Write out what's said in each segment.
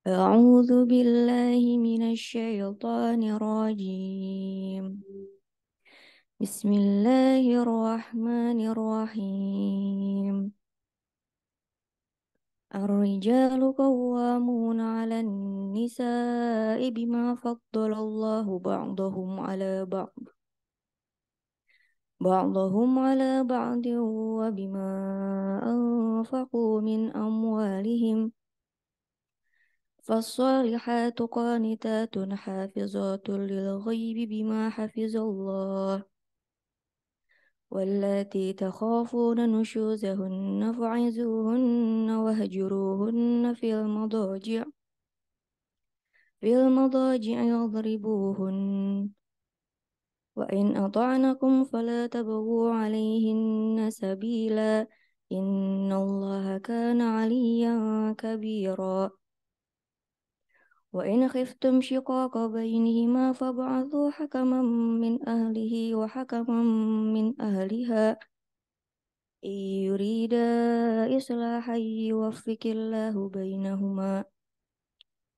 أعوذ بالله من الشيطان الرجيم. بسم الله الرحمن الرحيم. الرجال قوامون على النساء بما فضل الله بعضهم على بعض وبما أنفقوا من أموالهم. فالصالحات قانتات حافظات للغيب بما حفظ الله. واللاتي تخافون نشوزهن فعظوهن واهجروهن في المضاجع واضربوهن. وإن أطعنكم فلا تبغوا عليهن سبيلا إن الله كان عليا كبيرا. وإن خفتم شقاق بينهما فابعثوا حكما من أهله وحكما من أهلها إن يريدا إصلاحا يوفق الله بينهما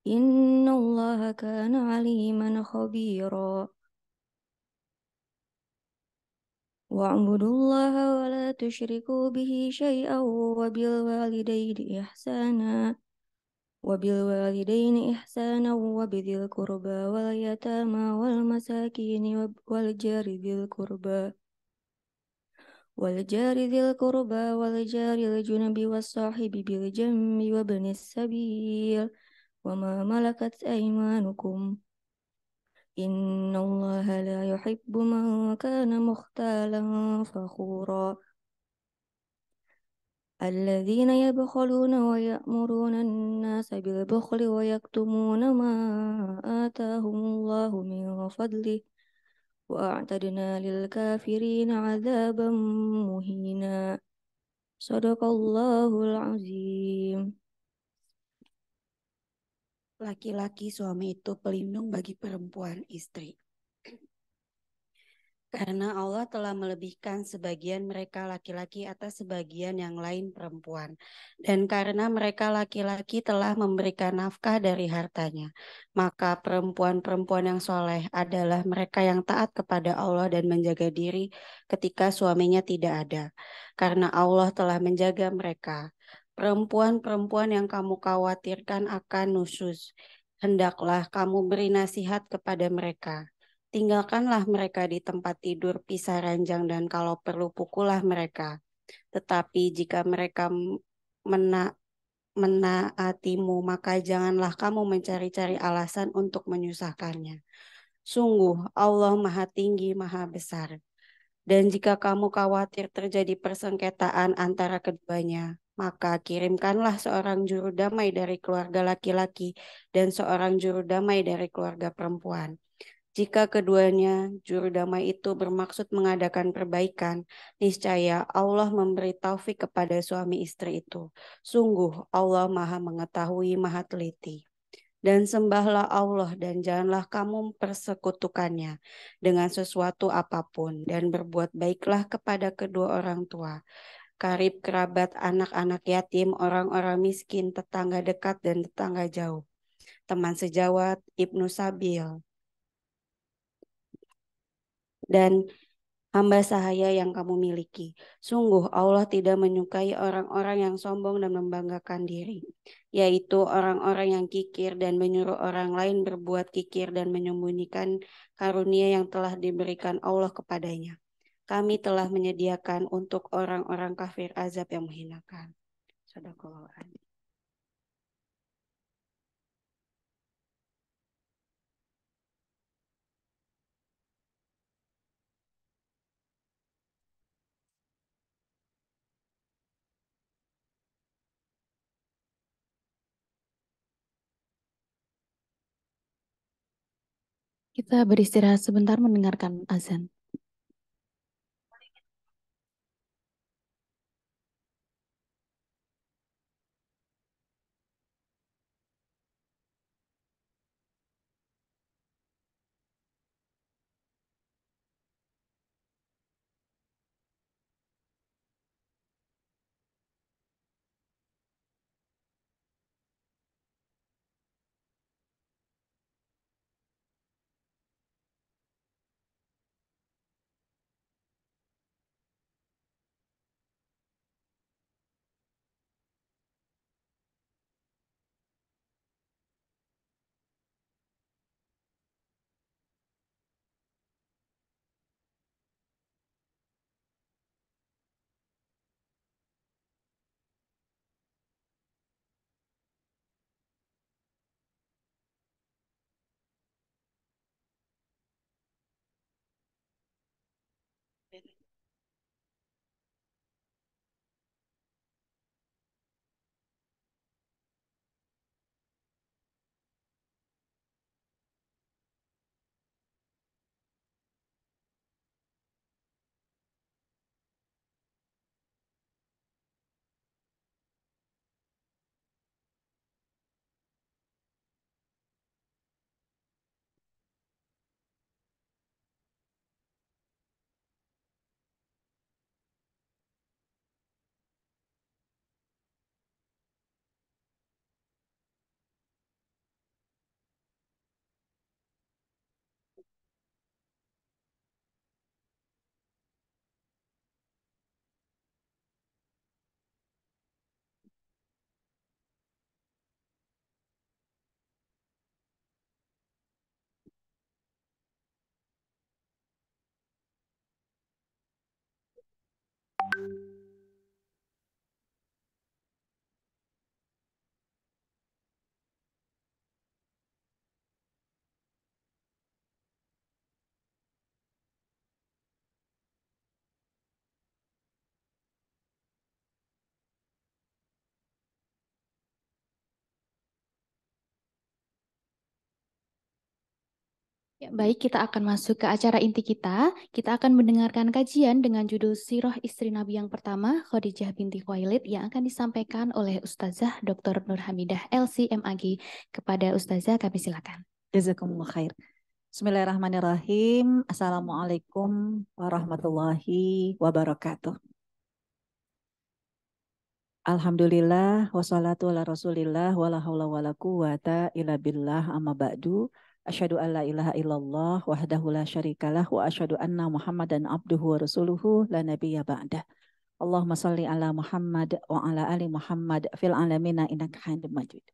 إن الله كان عليما خبيرا. واعبدوا الله ولا تشركوا به شيئا وبالوالدين إحسانا وبذي القربى واليتامى والمساكين والجار ذي القربى والجار الجنب والصاحب بالجنب وابن السبيل وما ملكت أيمانكم إن الله لا يحب من كان مختالا فخورا. الذين يبخلون ويأمرون الناس بالبخل ويكتمون ما آتاهم الله من فضله وأعتدنا للكافرين عذابا مهينا. صدق الله العظيم. Laki-laki suami itu pelindung bagi perempuan istri. Karena Allah telah melebihkan sebagian mereka laki-laki atas sebagian yang lain perempuan. Dan karena mereka laki-laki telah memberikan nafkah dari hartanya, maka perempuan-perempuan yang soleh adalah mereka yang taat kepada Allah dan menjaga diri ketika suaminya tidak ada. Karena Allah telah menjaga mereka. Perempuan-perempuan yang kamu khawatirkan akan nusyuz, hendaklah kamu beri nasihat kepada mereka. Tinggalkanlah mereka di tempat tidur pisah ranjang dan kalau perlu pukullah mereka. Tetapi jika mereka mena menaatimu, maka janganlah kamu mencari-cari alasan untuk menyusahkannya. Sungguh Allah Maha Tinggi, Maha Besar. Dan jika kamu khawatir terjadi persengketaan antara keduanya, maka kirimkanlah seorang juru damai dari keluarga laki-laki dan seorang juru damai dari keluarga perempuan. Jika keduanya juru damai itu bermaksud mengadakan perbaikan, niscaya Allah memberi taufik kepada suami istri itu. Sungguh Allah Maha Mengetahui, Maha Teliti. Dan sembahlah Allah dan janganlah kamu persekutukannya dengan sesuatu apapun dan berbuat baiklah kepada kedua orang tua, karib kerabat, anak-anak yatim, orang-orang miskin, tetangga dekat dan tetangga jauh, teman sejawat, ibnu sabil, dan hamba sahaya yang kamu miliki. Sungguh Allah tidak menyukai orang-orang yang sombong dan membanggakan diri, yaitu orang-orang yang kikir dan menyuruh orang lain berbuat kikir dan menyembunyikan karunia yang telah diberikan Allah kepadanya. Kami telah menyediakan untuk orang-orang kafir azab yang menghinakan. Sadaqallahu adzim. Kita beristirahat sebentar mendengarkan azan. Ya, baik, kita akan masuk ke acara inti kita. Kita akan mendengarkan kajian dengan judul Sirah Istri Nabi yang pertama, Khadijah binti Khuwailid, yang akan disampaikan oleh Ustazah Dr. Nur Hamidah LC MAG. Kepada Ustazah, kami silakan. Jazakumullah khair. Bismillahirrahmanirrahim. Assalamualaikum warahmatullahi wabarakatuh. Alhamdulillah, wassalatu ala rasulillah, wala hawla wala quwata illa billah, amma ba'du. Asyhadu an la ilaha illallah wahdahu la syarikalah wa asyhadu anna Muhammadan abduhu wa rasuluhu la nabiyya ba'dah. Allahumma salli ala Muhammad wa ala ali Muhammad fil alamina innaka Hamidum Majid.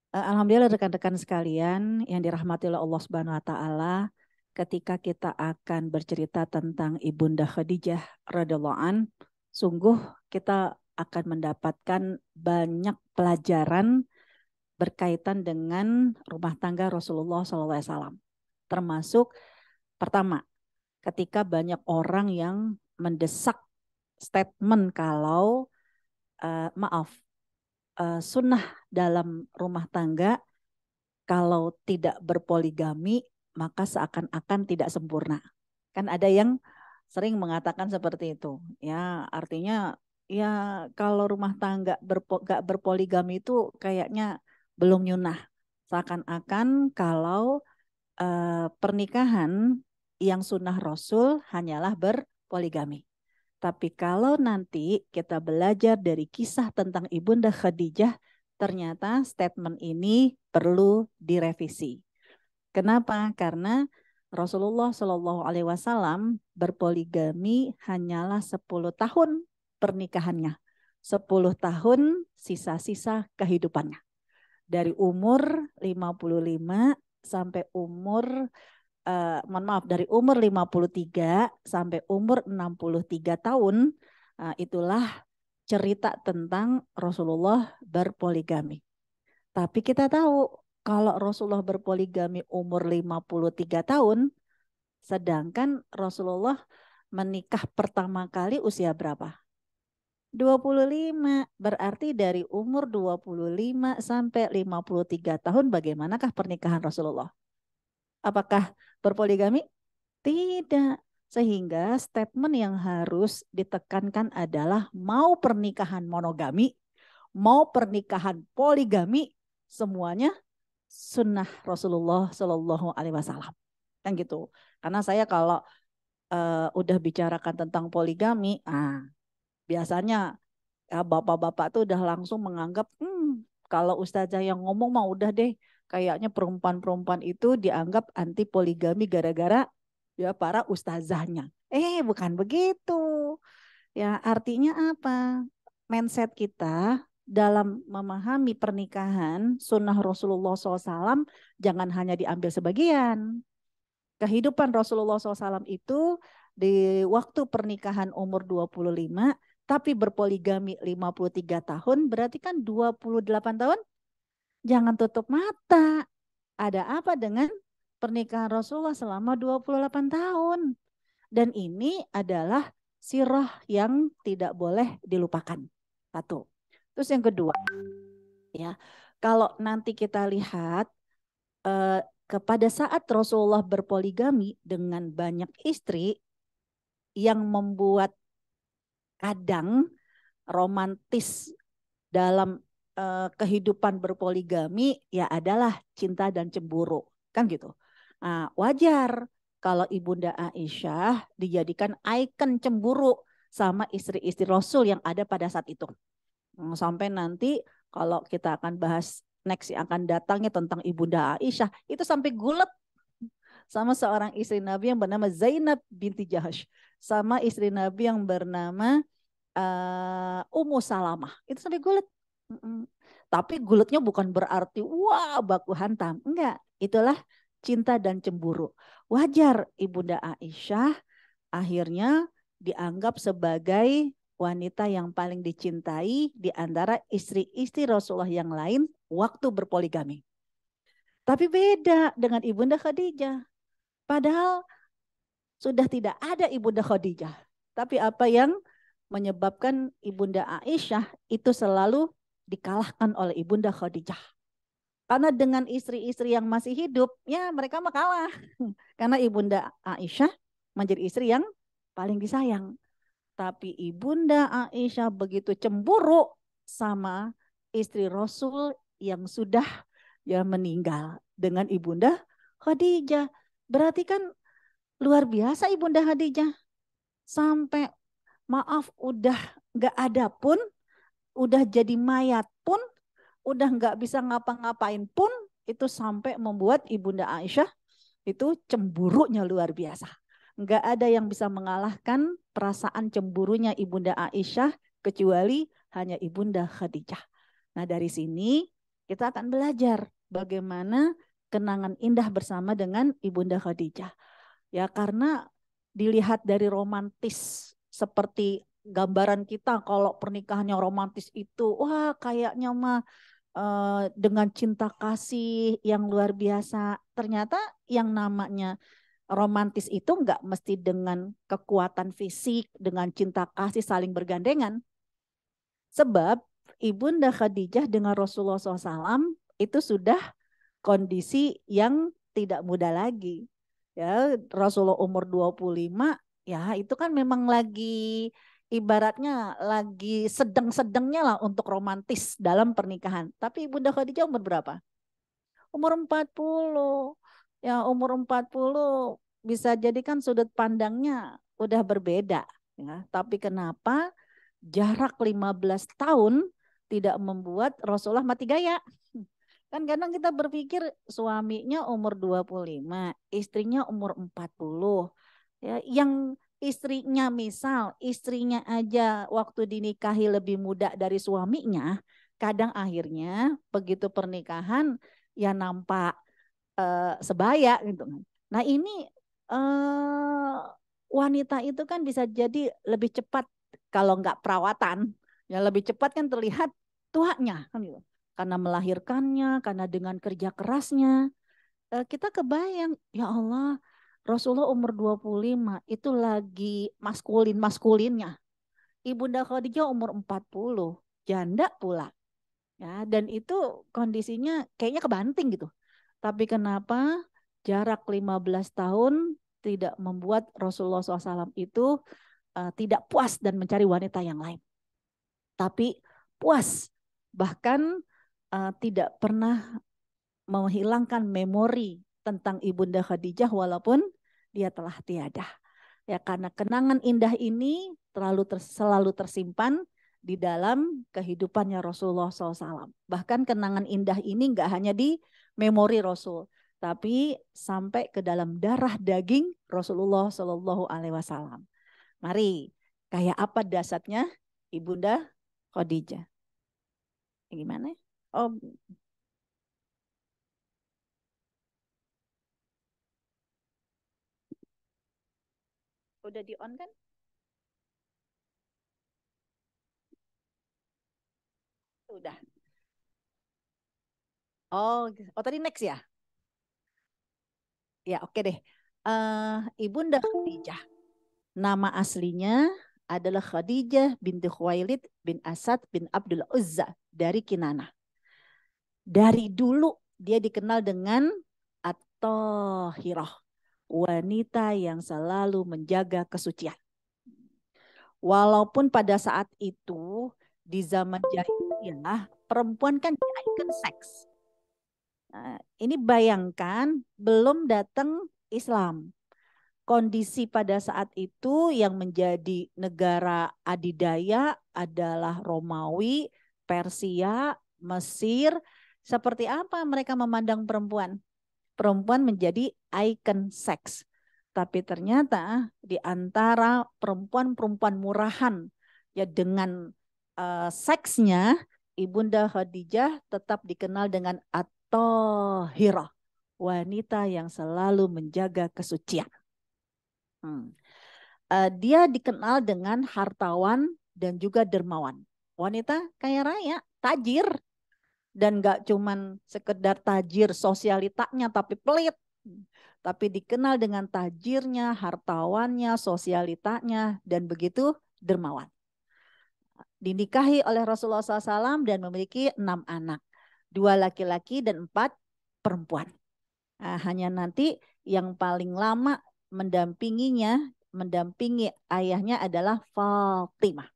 Alhamdulillah rekan-rekan sekalian yang dirahmati oleh Allah Subhanahu wa taala, ketika kita akan bercerita tentang Ibunda Khadijah radhiyallahu an, sungguh kita akan mendapatkan banyak pelajaran berkaitan dengan rumah tangga Rasulullah SAW. Termasuk pertama, ketika banyak orang yang mendesak statement kalau sunnah dalam rumah tangga kalau tidak berpoligami maka seakan-akan tidak sempurna. Kan ada yang sering mengatakan seperti itu. Ya, artinya ya kalau rumah tangga gak berpoligami itu kayaknya belum nyunah. Seakan-akan kalau pernikahan yang sunnah Rasul hanyalah berpoligami. Tapi kalau nanti kita belajar dari kisah tentang Ibunda Khadijah, ternyata statement ini perlu direvisi. Kenapa? Karena Rasulullah SAW berpoligami hanyalah 10 tahun pernikahannya. 10 tahun sisa-sisa kehidupannya. Dari umur 55 sampai umur dari umur 53 sampai umur 63 tahun, itulah cerita tentang Rasulullah berpoligami. Tapi kita tahu kalau Rasulullah berpoligami umur 53 tahun, sedangkan Rasulullah menikah pertama kali usia berapa? 25, berarti dari umur 25 sampai 53 tahun bagaimanakah pernikahan Rasulullah? Apakah berpoligami? Tidak. Sehingga statement yang harus ditekankan adalah mau pernikahan monogami, mau pernikahan poligami, semuanya sunnah Rasulullah Shallallahu Alaihi Wasallam. Kan gitu. Karena saya kalau udah bicarakan tentang poligami, biasanya ya bapak-bapak tuh udah langsung menganggap kalau ustazah yang ngomong mah udah deh. Kayaknya perempuan-perempuan itu dianggap anti poligami gara-gara ya para ustazahnya. Bukan begitu. Ya artinya apa? Mindset kita dalam memahami pernikahan sunnah Rasulullah SAW jangan hanya diambil sebagian. Kehidupan Rasulullah SAW itu di waktu pernikahan umur 25 tapi berpoligami 53 tahun berarti kan 28 tahun. Jangan tutup mata. Ada apa dengan pernikahan Rasulullah selama 28 tahun? Dan ini adalah sirah yang tidak boleh dilupakan. Satu. Terus yang kedua, ya, kalau nanti kita lihat kepada saat Rasulullah berpoligami dengan banyak istri yang membuat kadang romantis dalam kehidupan berpoligami ya adalah cinta dan cemburu, kan gitu. Nah, wajar kalau Ibunda Aisyah dijadikan ikon cemburu sama istri-istri Rasul yang ada pada saat itu. Sampai nanti kalau kita akan bahas next yang akan datangnya tentang Ibunda Aisyah, itu sampai gulet sama seorang istri Nabi yang bernama Zainab binti Jahash, sama istri Nabi yang bernama Ummu Salamah. Itu sampai gulet. Tapi guletnya bukan berarti wah baku hantam. Enggak, itulah cinta dan cemburu. Wajar Ibunda Aisyah akhirnya dianggap sebagai wanita yang paling dicintai di antara istri-istri Rasulullah yang lain waktu berpoligami. Tapi beda dengan Ibunda Khadijah. Padahal sudah tidak ada Ibunda Khadijah. Tapi apa yang menyebabkan Ibunda Aisyah itu selalu dikalahkan oleh Ibunda Khadijah. Karena dengan istri-istri yang masih hidup, ya mereka mah kalah. Karena Ibunda Aisyah menjadi istri yang paling disayang. Tapi Ibunda Aisyah begitu cemburu sama istri Rasul yang sudah ya meninggal dengan Ibunda Khadijah. Berarti kan luar biasa Ibunda Khadijah. Sampai maaf udah nggak ada pun, udah jadi mayat pun, udah nggak bisa ngapa-ngapain pun, itu sampai membuat Ibunda Aisyah itu cemburunya luar biasa. Nggak ada yang bisa mengalahkan perasaan cemburunya Ibunda Aisyah kecuali hanya Ibunda Khadijah. Nah dari sini kita akan belajar bagaimana kenangan indah bersama dengan Ibunda Khadijah. Ya karena dilihat dari romantis seperti gambaran kita kalau pernikahannya romantis itu, wah kayaknya mah dengan cinta kasih yang luar biasa. Ternyata yang namanya romantis itu nggak mesti dengan kekuatan fisik, dengan cinta kasih saling bergandengan. Sebab Ibunda Khadijah dengan Rasulullah SAW itu sudah kondisi yang tidak muda lagi. Ya, Rasulullah umur 25, ya itu kan memang lagi ibaratnya lagi sedang-sedangnya lah untuk romantis dalam pernikahan. Tapi Ibunda Khadijah umur berapa? Umur 40. Ya, umur 40 bisa jadi kan sudut pandangnya udah berbeda. Ya. Tapi kenapa jarak 15 tahun tidak membuat Rasulullah mati gaya? Kan kadang kita berpikir suaminya umur 25, istrinya umur 40. Ya, yang istrinya misal, istrinya aja waktu dinikahi lebih muda dari suaminya, kadang akhirnya begitu pernikahan ya nampak sebaya gitu kan. Nah ini wanita itu kan bisa jadi lebih cepat kalau nggak perawatan, ya lebih cepat kan terlihat tuanya kan gitu. Karena melahirkannya, karena dengan kerja kerasnya, kita kebayang, ya Allah, Rasulullah umur 25 itu lagi maskulin-maskulinnya. Ibunda Khadijah umur 40, janda pula. Ya, dan itu kondisinya kayaknya kebanting gitu. Tapi kenapa jarak 15 tahun tidak membuat Rasulullah SAW itu tidak puas dan mencari wanita yang lain. Tapi puas, bahkan tidak pernah menghilangkan memori tentang Ibunda Khadijah walaupun dia telah tiada. Ya karena kenangan indah ini selalu tersimpan di dalam kehidupannya Rasulullah SAW. Bahkan kenangan indah ini nggak hanya di memori Rasul, tapi sampai ke dalam darah daging Rasulullah Shallallahu Alaihi Wasallam. Mari, kayak apa dasarnya Ibunda Khadijah? Gimana? Oh, udah di on kan? Udah. Oh tadi next ya? Ya oke deh. Ibunda Khadijah. Nama aslinya adalah Khadijah binti Khuwailid bin Asad bin Abdul Uzza dari Kinanah. Dari dulu dia dikenal dengan At-Tahirah, wanita yang selalu menjaga kesucian. Walaupun pada saat itu di zaman jahiliyah perempuan kan icon seks. Nah, ini bayangkan belum datang Islam. Kondisi pada saat itu yang menjadi negara adidaya adalah Romawi, Persia, Mesir. Seperti apa mereka memandang perempuan? Perempuan menjadi ikon seks. Tapi ternyata di antara perempuan-perempuan murahan ya dengan seksnya, Ibunda Khadijah tetap dikenal dengan At-Tahirah, wanita yang selalu menjaga kesucian. Dia dikenal dengan hartawan dan juga dermawan. Wanita kaya raya, tajir. Dan gak cuman sekedar tajir sosialitanya tapi pelit. Tapi dikenal dengan tajirnya, hartawannya, sosialitanya, dan begitu dermawan. Dinikahi oleh Rasulullah SAW dan memiliki 6 anak. 2 laki-laki dan 4 perempuan. Nah, hanya nanti yang paling lama mendampingi ayahnya adalah Fatimah.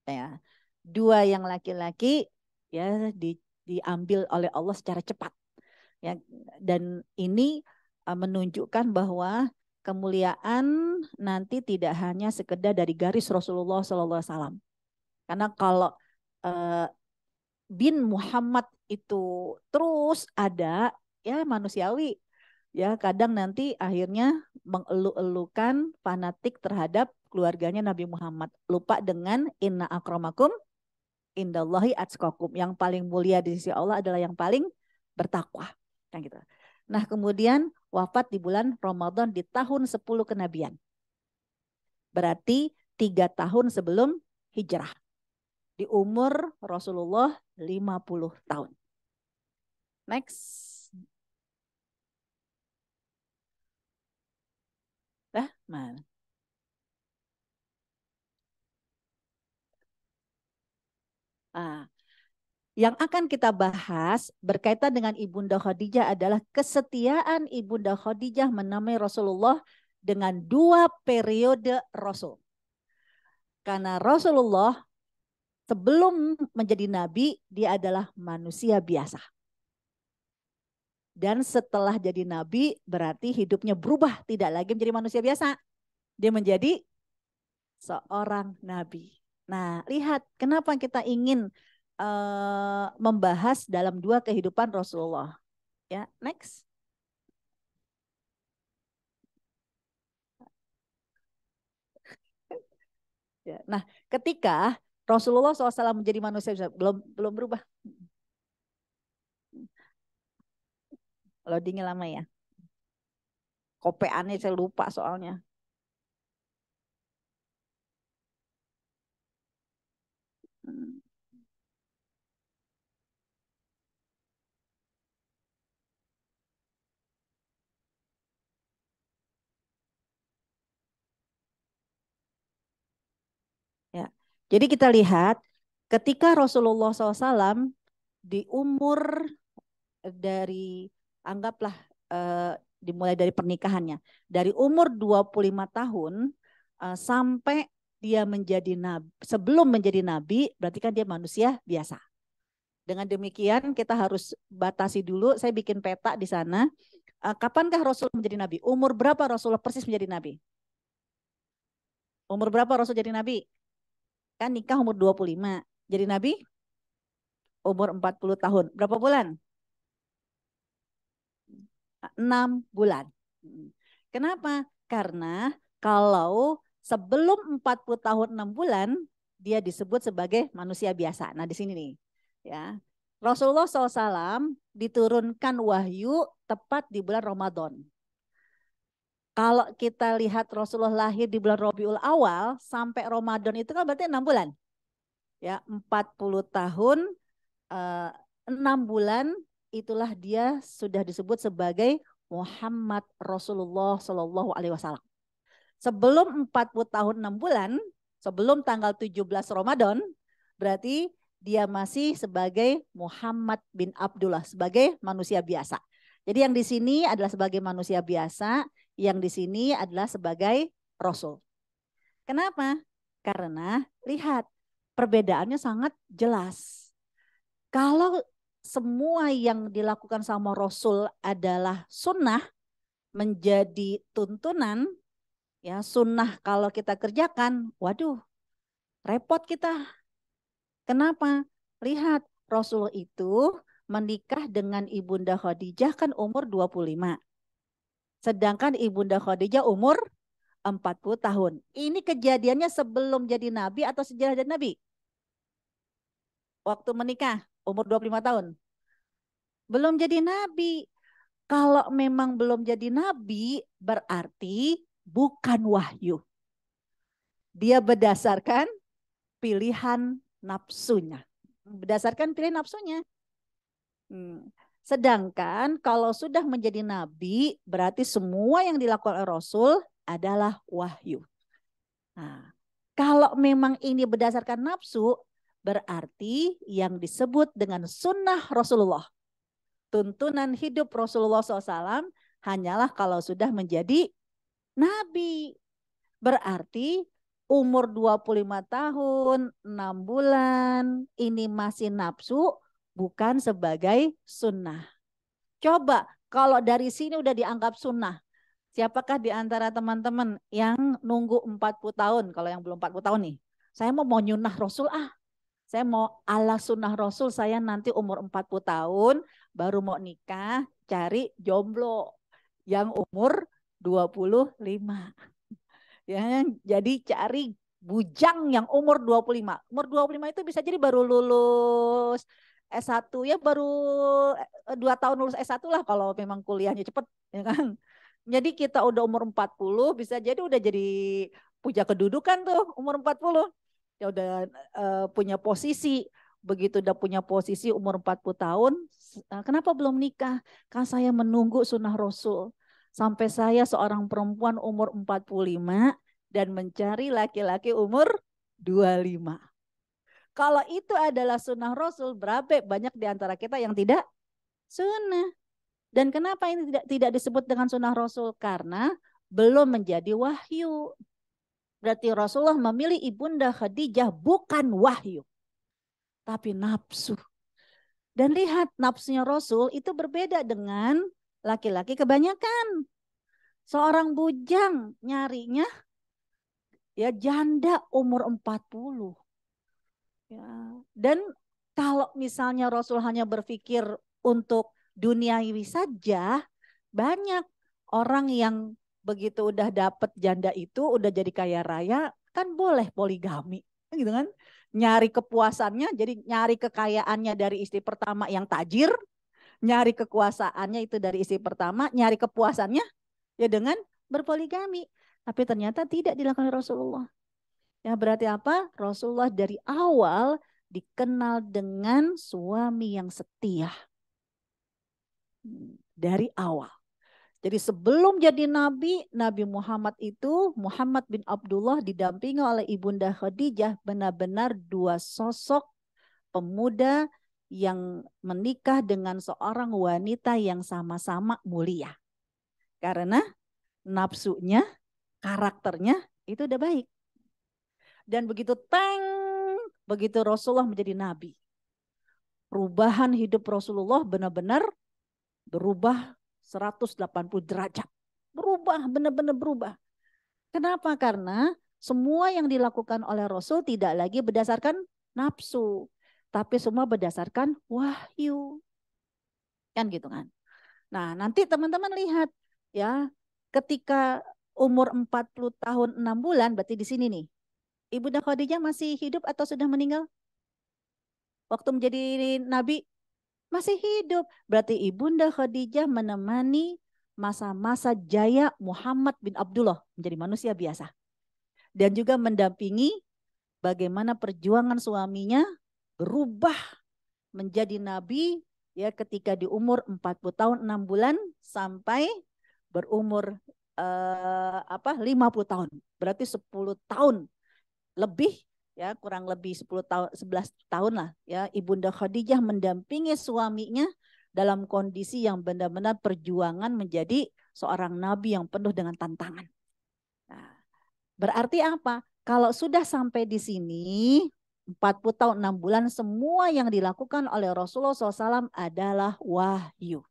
Ya. 2 yang laki-laki ya diambil oleh Allah secara cepat. Ya, dan ini menunjukkan bahwa kemuliaan nanti tidak hanya sekedar dari garis Rasulullah SAW. Karena kalau bin Muhammad itu terus ada, ya manusiawi. Ya kadang nanti akhirnya mengeluh-elukan fanatik terhadap keluarganya Nabi Muhammad. Lupa dengan inna akramakum indallahi atqakum. Yang paling mulia di sisi Allah adalah yang paling bertakwa. Kan gitu. Nah kemudian wafat di bulan Ramadan di tahun 10 kenabian. Berarti 3 tahun sebelum hijrah. Di umur Rasulullah 50 tahun. Next. Mana? Ah, yang akan kita bahas berkaitan dengan Ibunda Khadijah adalah kesetiaan Ibunda Khadijah menemani Rasulullah dengan 2 periode Rasul. Karena Rasulullah sebelum menjadi nabi, dia adalah manusia biasa. Dan setelah jadi nabi, berarti hidupnya berubah. Tidak lagi menjadi manusia biasa. Dia menjadi seorang nabi. Nah, lihat kenapa kita ingin membahas dalam 2 kehidupan Rasulullah. Ya, next. Ya, nah, ketika Rasulullah SAW menjadi manusia belum berubah. Loadingnya lama ya. Kopeannya saya lupa soalnya. Ya. Jadi kita lihat ketika Rasulullah SAW di umur dari anggaplah dimulai dari pernikahannya. Dari umur 25 tahun sampai dia menjadi nabi, sebelum menjadi nabi berarti kan dia manusia biasa. Dengan demikian kita harus batasi dulu, saya bikin peta di sana. Kapankah Rasul menjadi nabi? Umur berapa Rasulullah persis menjadi nabi? Umur berapa Rasul jadi nabi? Kan nikah umur 25. Jadi nabi umur 40 tahun. Berapa bulan? 6 bulan. Kenapa? Karena kalau sebelum 40 tahun 6 bulan dia disebut sebagai manusia biasa. Nah di sini nih, ya Rasulullah SAW diturunkan wahyu tepat di bulan Ramadan. Kalau kita lihat Rasulullah lahir di bulan Rabiul Awal sampai Ramadan itu kan berarti 6 bulan. Ya, 40 tahun 6 bulan itulah dia sudah disebut sebagai Muhammad Rasulullah Shallallahu Alaihi Wasallam. Sebelum 40 tahun 6 bulan, sebelum tanggal 17 Ramadan, berarti dia masih sebagai Muhammad bin Abdullah, sebagai manusia biasa. Jadi yang di sini adalah sebagai manusia biasa, yang di sini adalah sebagai Rasul. Kenapa? Karena lihat perbedaannya sangat jelas. Kalau semua yang dilakukan sama Rasul adalah sunnah, menjadi tuntunan, ya sunnah kalau kita kerjakan, waduh, repot kita. Kenapa? Lihat, Rasul itu menikah dengan Ibunda Khadijah kan umur 25. Sedangkan Ibunda Khadijah umur 40 tahun. Ini kejadiannya sebelum jadi nabi atau setelah jadi nabi? Waktu menikah, umur 25 tahun. Belum jadi nabi. Kalau memang belum jadi nabi, berarti bukan wahyu. Dia berdasarkan pilihan nafsunya. Berdasarkan pilihan nafsunya. Sedangkan kalau sudah menjadi nabi, berarti semua yang dilakukan oleh Rasul adalah wahyu. Nah, kalau memang ini berdasarkan nafsu, berarti yang disebut dengan sunnah Rasulullah tuntunan hidup Rasulullah SAW hanyalah kalau sudah menjadi nabi. Berarti umur 25 tahun, 6 bulan, ini masih nafsu, bukan sebagai sunnah. Coba kalau dari sini udah dianggap sunnah, siapakah di antara teman-teman yang nunggu 40 tahun, kalau yang belum 40 tahun nih, saya mau nyunnah Rasul saya mau ala sunnah Rasul, saya nanti umur 40 tahun, baru mau nikah, cari jomblo yang umur 25. Ya, jadi cari bujang yang umur 25. Umur 25 itu bisa jadi baru lulus S1 ya, baru 2 tahun lulus S1 lah kalau memang kuliahnya cepet, ya kan. Jadi kita udah umur 40 bisa jadi udah jadi puja kedudukan tuh umur 40. Ya udah punya posisi. Begitu udah punya posisi umur 40 tahun, kenapa belum nikah? Kan saya menunggu sunnah Rasul. Sampai saya seorang perempuan umur 45 dan mencari laki-laki umur 25. Kalau itu adalah sunnah Rasul, berapa banyak di antara kita yang tidak sunnah. Dan kenapa ini tidak disebut dengan sunnah Rasul? Karena belum menjadi wahyu. Berarti Rasulullah memilih Ibunda Khadijah bukan wahyu, tapi nafsu. Dan lihat nafsunya Rasul itu berbeda dengan laki-laki kebanyakan. Seorang bujang nyarinya ya janda umur 40. Ya. Dan kalau misalnya Rasul hanya berpikir untuk duniawi saja, banyak orang yang begitu udah dapet janda itu, udah jadi kaya raya, kan boleh poligami, gitu kan? Nyari kepuasannya, jadi nyari kekayaannya dari istri pertama yang tajir, nyari kekuasaannya itu dari istri pertama, nyari kepuasannya ya dengan berpoligami. Tapi ternyata tidak dilakukan Rasulullah. Ya berarti apa? Rasulullah dari awal dikenal dengan suami yang setia. Dari awal. Jadi sebelum jadi nabi, Nabi Muhammad itu, Muhammad bin Abdullah didampingi oleh Ibunda Khadijah, benar-benar dua sosok pemuda yang menikah dengan seorang wanita yang sama-sama mulia. Karena nafsunya, karakternya itu udah baik. Dan begitu begitu Rasulullah menjadi nabi. Perubahan hidup Rasulullah benar-benar berubah 180 derajat. Berubah, benar-benar berubah. Kenapa? Karena semua yang dilakukan oleh Rasul tidak lagi berdasarkan nafsu, tapi semua berdasarkan wahyu. Kan gitu kan. Nah, nanti teman-teman lihat ya, ketika umur 40 tahun 6 bulan, berarti di sini nih. Ibunda Khadijah masih hidup atau sudah meninggal? Waktu menjadi nabi masih hidup. Berarti Ibunda Khadijah menemani masa-masa jaya Muhammad bin Abdullah menjadi manusia biasa. Dan juga mendampingi bagaimana perjuangan suaminya berubah menjadi nabi ya ketika di umur 40 tahun 6 bulan sampai berumur 50 tahun. Berarti 10 tahun lebih ya, kurang lebih 10 tahun 11 tahun lah ya, Ibunda Khadijah mendampingi suaminya dalam kondisi yang benar-benar perjuangan menjadi seorang nabi yang penuh dengan tantangan. Nah, berarti apa? Kalau sudah sampai di sini 40 tahun 6 bulan, semua yang dilakukan oleh Rasulullah SAW adalah wahyu.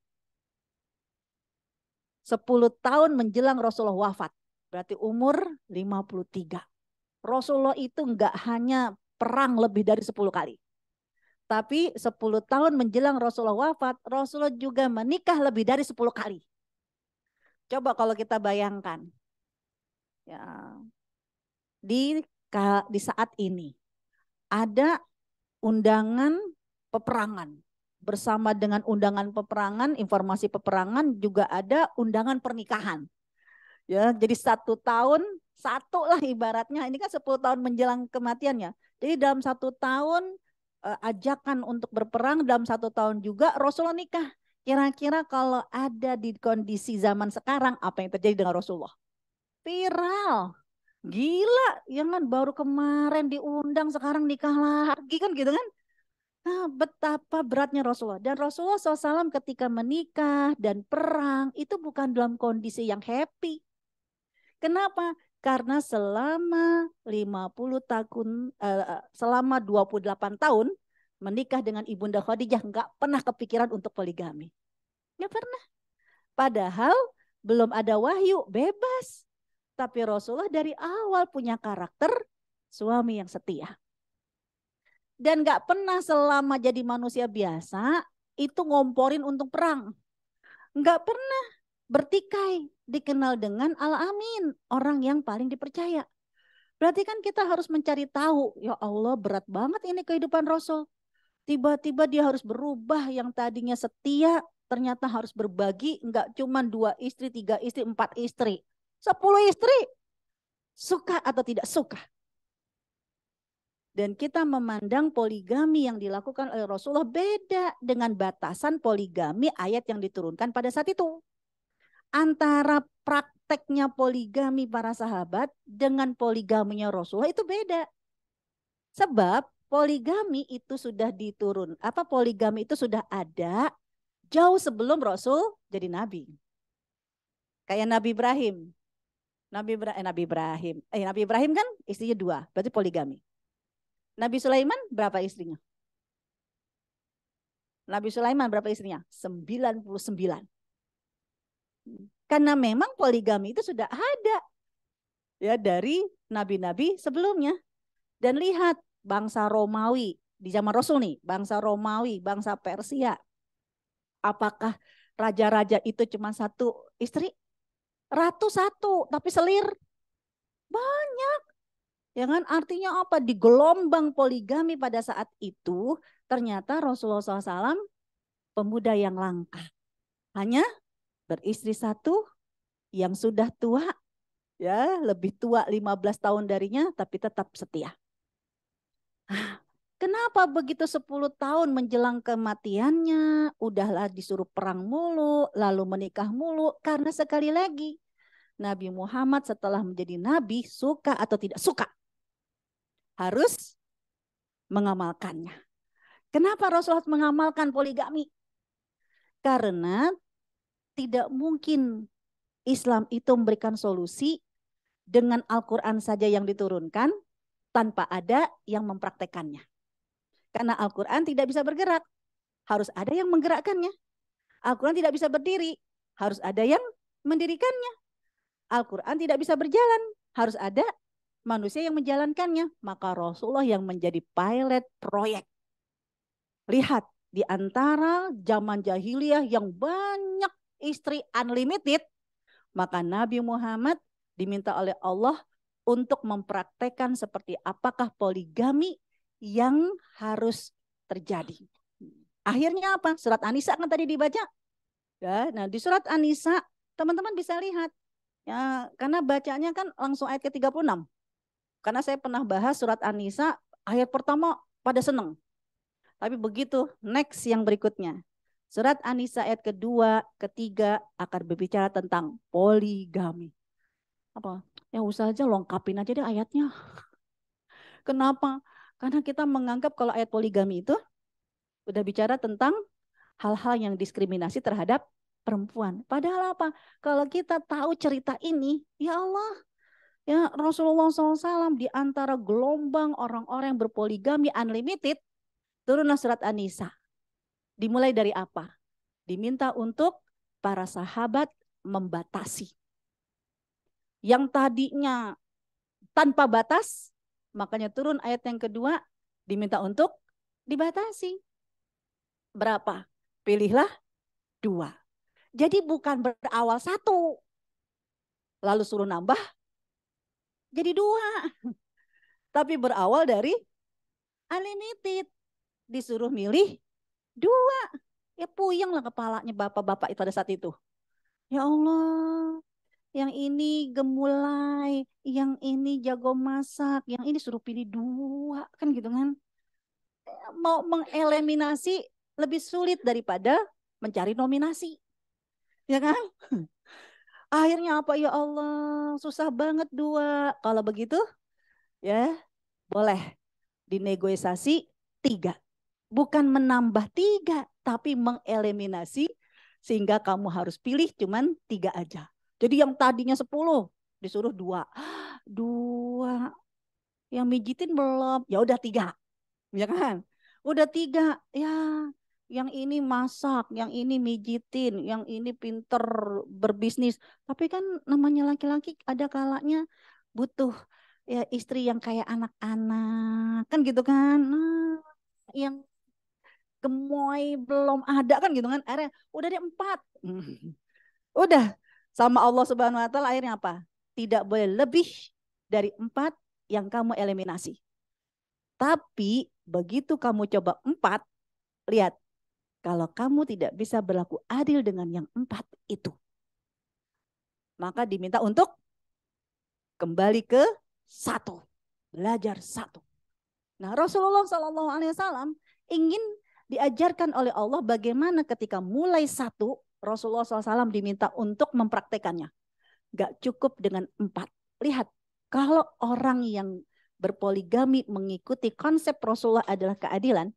10 tahun menjelang Rasulullah wafat, berarti umur 53. Rasulullah itu enggak hanya perang lebih dari 10 kali. Tapi 10 tahun menjelang Rasulullah wafat, Rasulullah juga menikah lebih dari 10 kali. Coba kalau kita bayangkan. Ya, di saat ini ada undangan peperangan. Bersama dengan undangan peperangan, informasi peperangan juga ada undangan pernikahan. Ya, jadi 1 tahun satu lah ibaratnya. Ini kan 10 tahun menjelang kematiannya. Jadi dalam 1 tahun ajakan untuk berperang, dalam 1 tahun juga Rasulullah nikah. Kira-kira kalau ada di kondisi zaman sekarang, apa yang terjadi dengan Rasulullah? Viral. Gila, ya kan, baru kemarin diundang sekarang nikah lagi kan gitu kan. Nah, betapa beratnya Rasulullah. Dan Rasulullah SAW ketika menikah dan perang itu bukan dalam kondisi yang happy. Kenapa? Karena selama 50 tahun, selama 28 tahun menikah dengan Ibunda Khadijah nggak pernah kepikiran untuk poligami. Nggak pernah. Padahal belum ada wahyu, bebas. Tapi Rasulullah dari awal punya karakter suami yang setia. Dan gak pernah selama jadi manusia biasa itu ngomporin untuk perang. Gak pernah bertikai, dikenal dengan Al-Amin, orang yang paling dipercaya. Berarti kan kita harus mencari tahu, ya Allah berat banget ini kehidupan Rasul. Tiba-tiba dia harus berubah, yang tadinya setia ternyata harus berbagi, nggak cuma 2 istri, 3 istri, 4 istri, 10 istri. Suka atau tidak suka? Dan kita memandang poligami yang dilakukan oleh Rasulullah beda dengan batasan poligami ayat yang diturunkan pada saat itu. Antara prakteknya poligami para sahabat dengan poligaminya Rasulullah itu beda. Sebab poligami itu sudah poligami itu sudah ada jauh sebelum Rasul jadi nabi. Kayak Nabi Ibrahim. Nabi Ibrahim kan istrinya 2, berarti poligami. Nabi Sulaiman berapa istrinya? Nabi Sulaiman berapa istrinya? 99. Karena memang poligami itu sudah ada ya dari nabi-nabi sebelumnya. Dan lihat bangsa Romawi di zaman Rasul nih, bangsa Romawi, bangsa Persia. Apakah raja-raja itu cuma 1 istri? Ratu 1, tapi selir banyak. Ya kan? Artinya apa? Di gelombang poligami pada saat itu ternyata Rasulullah SAW pemuda yang langka. Hanya beristri 1 yang sudah tua, ya lebih tua 15 tahun darinya, tapi tetap setia. Kenapa begitu 10 tahun menjelang kematiannya, udahlah disuruh perang mulu, lalu menikah mulu? Karena sekali lagi, Nabi Muhammad setelah menjadi nabi, suka atau tidak suka, harus mengamalkannya. Kenapa Rasulullah mengamalkan poligami? Karena tidak mungkin Islam itu memberikan solusi dengan Al-Quran saja yang diturunkan tanpa ada yang mempraktekannya. Karena Al-Quran tidak bisa bergerak, harus ada yang menggerakkannya. Al-Quran tidak bisa berdiri, harus ada yang mendirikannya. Al-Quran tidak bisa berjalan, harus ada manusia yang menjalankannya. Maka Rasulullah yang menjadi pilot proyek. Lihat, di antara zaman jahiliyah yang banyak istri unlimited, maka Nabi Muhammad diminta oleh Allah untuk mempraktekkan seperti apakah poligami yang harus terjadi. Akhirnya apa? Surat An-Nisa kan tadi dibaca. Ya, nah di surat An-Nisa teman-teman bisa lihat. Ya, karena bacanya kan langsung ayat ke-36. Karena saya pernah bahas surat An-Nisa, ayat pertama pada seneng. Tapi begitu next yang berikutnya. Surat An-Nisa ayat kedua, ketiga akan berbicara tentang poligami. Apa? Ya usah aja lengkapin aja deh ayatnya. Kenapa? Karena kita menganggap kalau ayat poligami itu udah bicara tentang hal-hal yang diskriminasi terhadap perempuan. Padahal apa? Kalau kita tahu cerita ini, ya Allah, ya Rasulullah SAW di antara gelombang orang-orang yang berpoligami unlimited, turunlah surat An-Nisa. Dimulai dari apa? Diminta untuk para sahabat membatasi. Yang tadinya tanpa batas, makanya turun ayat yang kedua, diminta untuk dibatasi. Berapa? Pilihlah 2. Jadi bukan berawal 1, lalu suruh nambah jadi 2. Tapi berawal dari unlimited, disuruh milih 2. Ya puyeng lah kepalanya bapak-bapak pada saat itu. Ya Allah, yang ini gemulai, yang ini jago masak, yang ini suruh pilih 2, kan gitu kan. Mau mengeliminasi lebih sulit daripada mencari nominasi. Ya kan? Akhirnya apa ya Allah, susah banget 2. Kalau begitu ya boleh dinegosiasi 3. bukan menambah 3, tapi mengeliminasi sehingga kamu harus pilih cuman 3 aja. Jadi yang tadinya 10 disuruh 2. 2 yang mijitin belum, ya udah 3. Ya kan? Udah 3, ya yang ini masak, yang ini mijitin, yang ini pinter berbisnis. Tapi kan namanya laki-laki ada kalanya butuh ya istri yang kayak anak-anak, kan gitu kan. Nah, yang gemoy belum ada kan gitu kan. Akhirnya udah ada 4. Udah sama Allah Subhanahu wa taala akhirnya apa? Tidak boleh lebih dari 4 yang kamu eliminasi. Tapi begitu kamu coba 4, lihat kalau kamu tidak bisa berlaku adil dengan yang 4 itu, maka diminta untuk kembali ke 1, belajar 1. Nah, Rasulullah SAW ingin diajarkan oleh Allah bagaimana ketika mulai 1, Rasulullah SAW diminta untuk mempraktekannya. Gak cukup dengan 4. Lihat, kalau orang yang berpoligami mengikuti konsep Rasulullah adalah keadilan,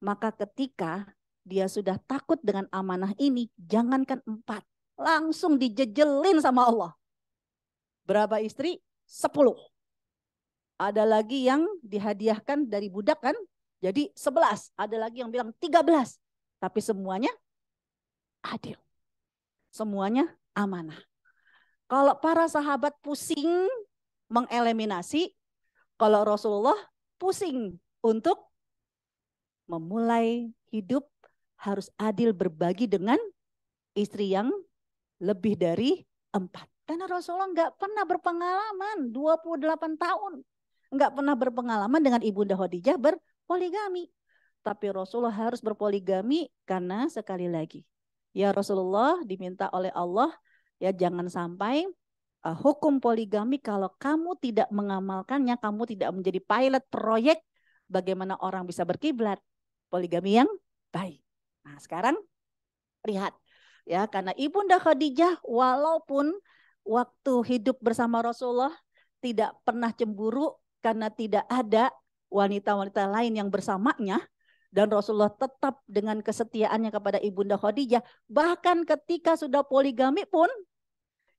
maka ketika dia sudah takut dengan amanah ini, jangankan 4, langsung dijejelin sama Allah. Berapa istri? 10. Ada lagi yang dihadiahkan dari budak kan, jadi 11. Ada lagi yang bilang 13. Tapi semuanya adil. Semuanya amanah. Kalau para sahabat pusing mengeliminasi, kalau Rasulullah pusing untuk memulai hidup harus adil berbagi dengan istri yang lebih dari 4. Karena Rasulullah nggak pernah berpengalaman 28 tahun. Nggak pernah berpengalaman dengan Ibunda Khadijah berpoligami. Tapi Rasulullah harus berpoligami karena sekali lagi, ya Rasulullah diminta oleh Allah, ya jangan sampai hukum poligami kalau kamu tidak mengamalkannya, kamu tidak menjadi pilot proyek bagaimana orang bisa berkiblat. Poligami yang baik. Nah sekarang lihat, ya karena Ibunda Khadijah walaupun waktu hidup bersama Rasulullah tidak pernah cemburu karena tidak ada wanita-wanita lain yang bersamanya, dan Rasulullah tetap dengan kesetiaannya kepada Ibunda Khadijah. Bahkan ketika sudah poligami pun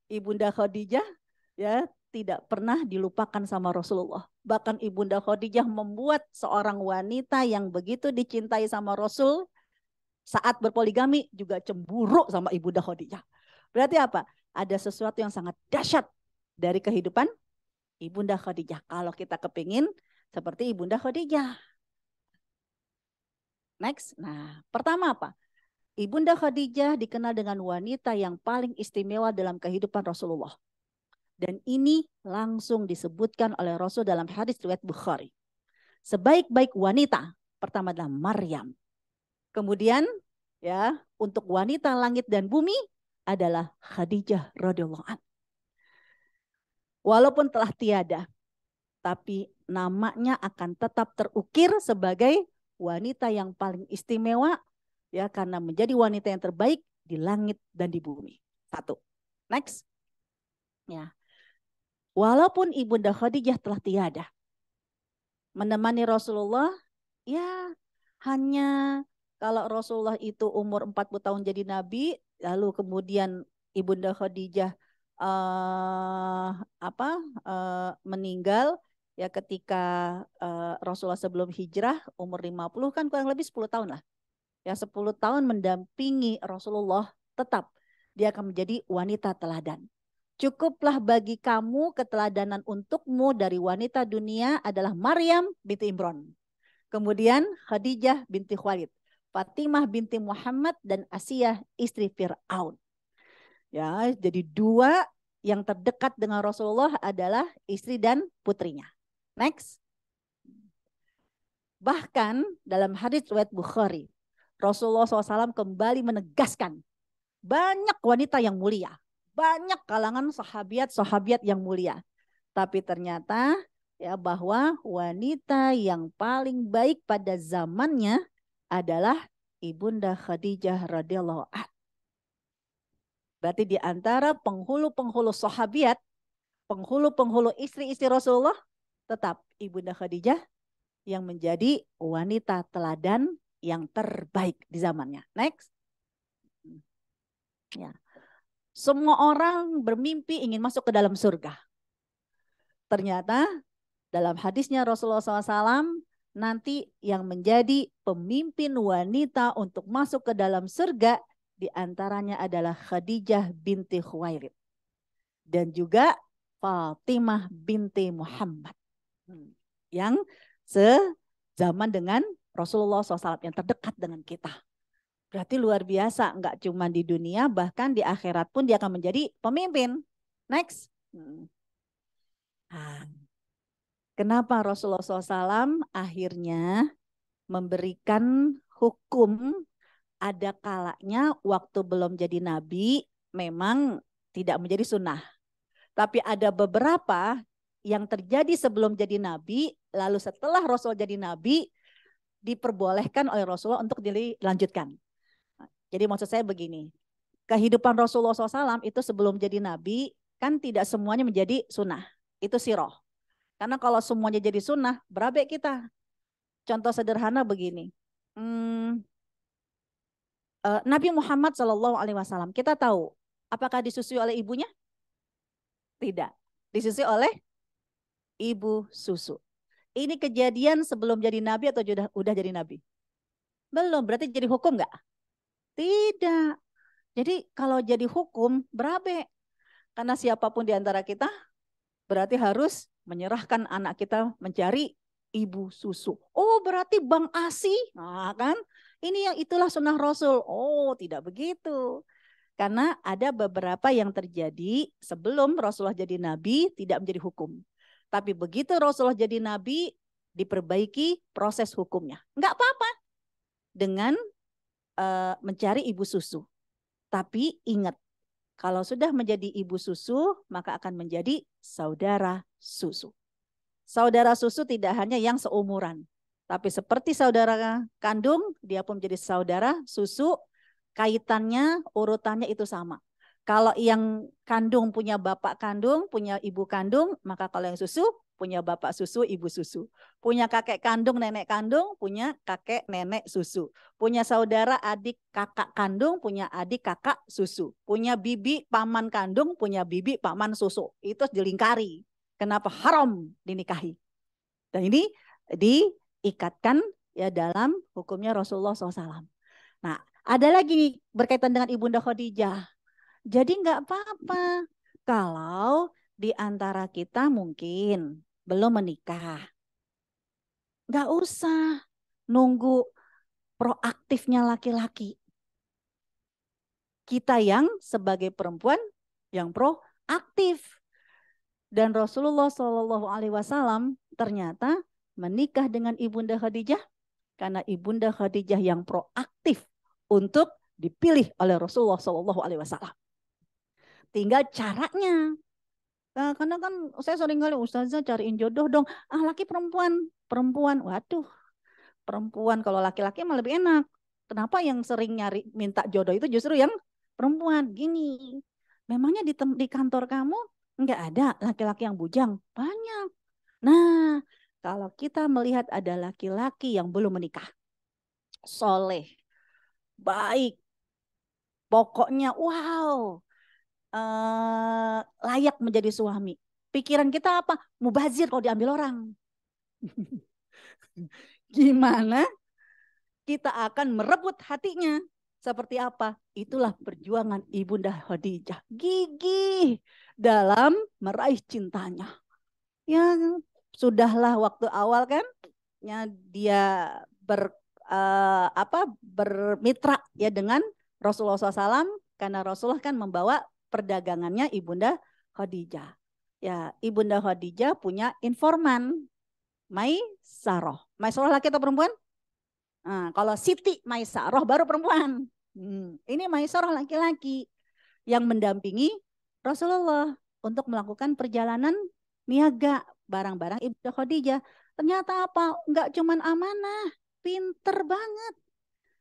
Ibunda Khadijah ya tidak pernah dilupakan sama Rasulullah. Bahkan Ibunda Khadijah membuat seorang wanita yang begitu dicintai sama Rasul saat berpoligami juga cemburu sama Ibunda Khadijah. Berarti apa? Ada sesuatu yang sangat dahsyat dari kehidupan Ibunda Khadijah. Kalau kita kepingin seperti Ibunda Khadijah. Next. Nah, pertama apa? Ibunda Khadijah dikenal dengan wanita yang paling istimewa dalam kehidupan Rasulullah. Dan ini langsung disebutkan oleh Rasul dalam hadis riwayat Bukhari. Sebaik-baik wanita pertama adalah Maryam. Kemudian ya untuk wanita langit dan bumi adalah Khadijah radhiyallahu anha. Walaupun telah tiada, tapi namanya akan tetap terukir sebagai wanita yang paling istimewa ya karena menjadi wanita yang terbaik di langit dan di bumi. 1. Next. Ya. Walaupun Ibunda Khadijah telah tiada, menemani Rasulullah ya hanya kalau Rasulullah itu umur 40 tahun jadi nabi, lalu kemudian Ibunda Khadijah meninggal ya ketika Rasulullah sebelum hijrah umur 50 kan kurang lebih 10 tahun lah. Ya 10 tahun mendampingi Rasulullah, tetap dia akan menjadi wanita teladan. Cukuplah bagi kamu keteladanan untukmu dari wanita dunia adalah Maryam binti Imran. Kemudian Khadijah binti Khuwailid, Fatimah binti Muhammad, dan Asiyah istri Fir'aun. Ya, jadi 2 yang terdekat dengan Rasulullah adalah istri dan putrinya. Next. Bahkan dalam hadis riwayat Bukhari, Rasulullah SAW kembali menegaskan banyak wanita yang mulia. Banyak kalangan sahabiat yang mulia. Tapi ternyata ya bahwa wanita yang paling baik pada zamannya adalah Ibunda Khadijah radhiyallahu anha. Berarti di antara penghulu-penghulu sahabiat, penghulu-penghulu istri-istri Rasulullah, tetap Ibunda Khadijah yang menjadi wanita teladan yang terbaik di zamannya. Next. Ya. Semua orang bermimpi ingin masuk ke dalam surga. Ternyata dalam hadisnya Rasulullah SAW, nanti yang menjadi pemimpin wanita untuk masuk ke dalam surga diantaranya adalah Khadijah binti Khuwailid dan juga Fatimah binti Muhammad yang sezaman dengan Rasulullah SAW, yang terdekat dengan kita. Berarti luar biasa, enggak cuma di dunia, bahkan di akhirat pun dia akan menjadi pemimpin. Next. Kenapa Rasulullah SAW akhirnya memberikan hukum ada kalanya waktu belum jadi nabi memang tidak menjadi sunnah. Tapi ada beberapa yang terjadi sebelum jadi nabi, lalu setelah Rasul jadi nabi, diperbolehkan oleh Rasulullah untuk dilanjutkan. Jadi maksud saya begini, kehidupan Rasulullah SAW itu sebelum jadi nabi kan tidak semuanya menjadi sunnah. Itu siroh. Karena kalau semuanya jadi sunnah, berabe kita. Contoh sederhana begini. Nabi Muhammad SAW, kita tahu apakah disusui oleh ibunya? Tidak. Disusui oleh ibu susu. Ini kejadian sebelum jadi nabi atau udah jadi nabi? Belum, berarti jadi hukum nggak? Tidak. Jadi kalau jadi hukum, berabe. Karena siapapun di antara kita berarti harus menyerahkan anak kita mencari ibu susu. Oh, berarti Bang Asi. Nah, kan? Ini yang itulah sunnah Rasul. Oh, tidak begitu. Karena ada beberapa yang terjadi sebelum Rasulullah jadi nabi tidak menjadi hukum. Tapi begitu Rasulullah jadi nabi, diperbaiki proses hukumnya. Enggak apa-apa dengan mencari ibu susu. Tapi ingat, kalau sudah menjadi ibu susu, maka akan menjadi saudara susu. Saudara susu tidak hanya yang seumuran, tapi seperti saudara kandung, dia pun menjadi saudara susu, kaitannya, urutannya itu sama. Kalau yang kandung punya bapak kandung, punya ibu kandung, maka kalau yang susu punya bapak susu, ibu susu. Punya kakek kandung, nenek kandung, punya kakek nenek susu. Punya saudara adik kakak kandung, punya adik kakak susu. Punya bibi paman kandung, punya bibi paman susu. Itu dilingkari. Kenapa haram dinikahi? Dan ini diikatkan ya dalam hukumnya Rasulullah SAW. Nah, ada lagi berkaitan dengan Ibunda Khadijah. Jadi nggak apa-apa kalau di antara kita mungkin belum menikah. Nggak usah nunggu proaktifnya laki-laki. Kita yang sebagai perempuan yang proaktif. Dan Rasulullah SAW ternyata menikah dengan Ibunda Khadijah karena Ibunda Khadijah yang proaktif untuk dipilih oleh Rasulullah SAW. Tinggal caranya. Nah, karena kan saya sering kali ustazah cariin jodoh dong. Laki perempuan. Waduh, perempuan. Kalau laki-laki mah lebih enak. Kenapa yang sering nyari minta jodoh itu justru yang perempuan? Gini, memangnya di kantor kamu nggak ada laki-laki yang bujang? Banyak. Nah, kalau kita melihat ada laki-laki yang belum menikah, soleh, baik, pokoknya wow, layak menjadi suami. Pikiran kita apa? Mubazir kalau diambil orang. Gimana kita akan merebut hatinya? Seperti apa? Itulah perjuangan Ibunda Khadijah. Gigih dalam meraih cintanya. Ya sudahlah waktu awal kan, ya dia bermitra ya dengan Rasulullah SAW karena Rasulullah kan membawa perdagangannya Ibunda Khadijah. Ya, Ibunda Khadijah punya informan Maisaroh. Maisaroh laki atau perempuan? Nah, kalau Siti Maisaroh baru perempuan. Ini Maisaroh laki-laki yang mendampingi Rasulullah untuk melakukan perjalanan niaga barang-barang Ibunda Khadijah. Ternyata apa? Enggak cuman amanah, pinter banget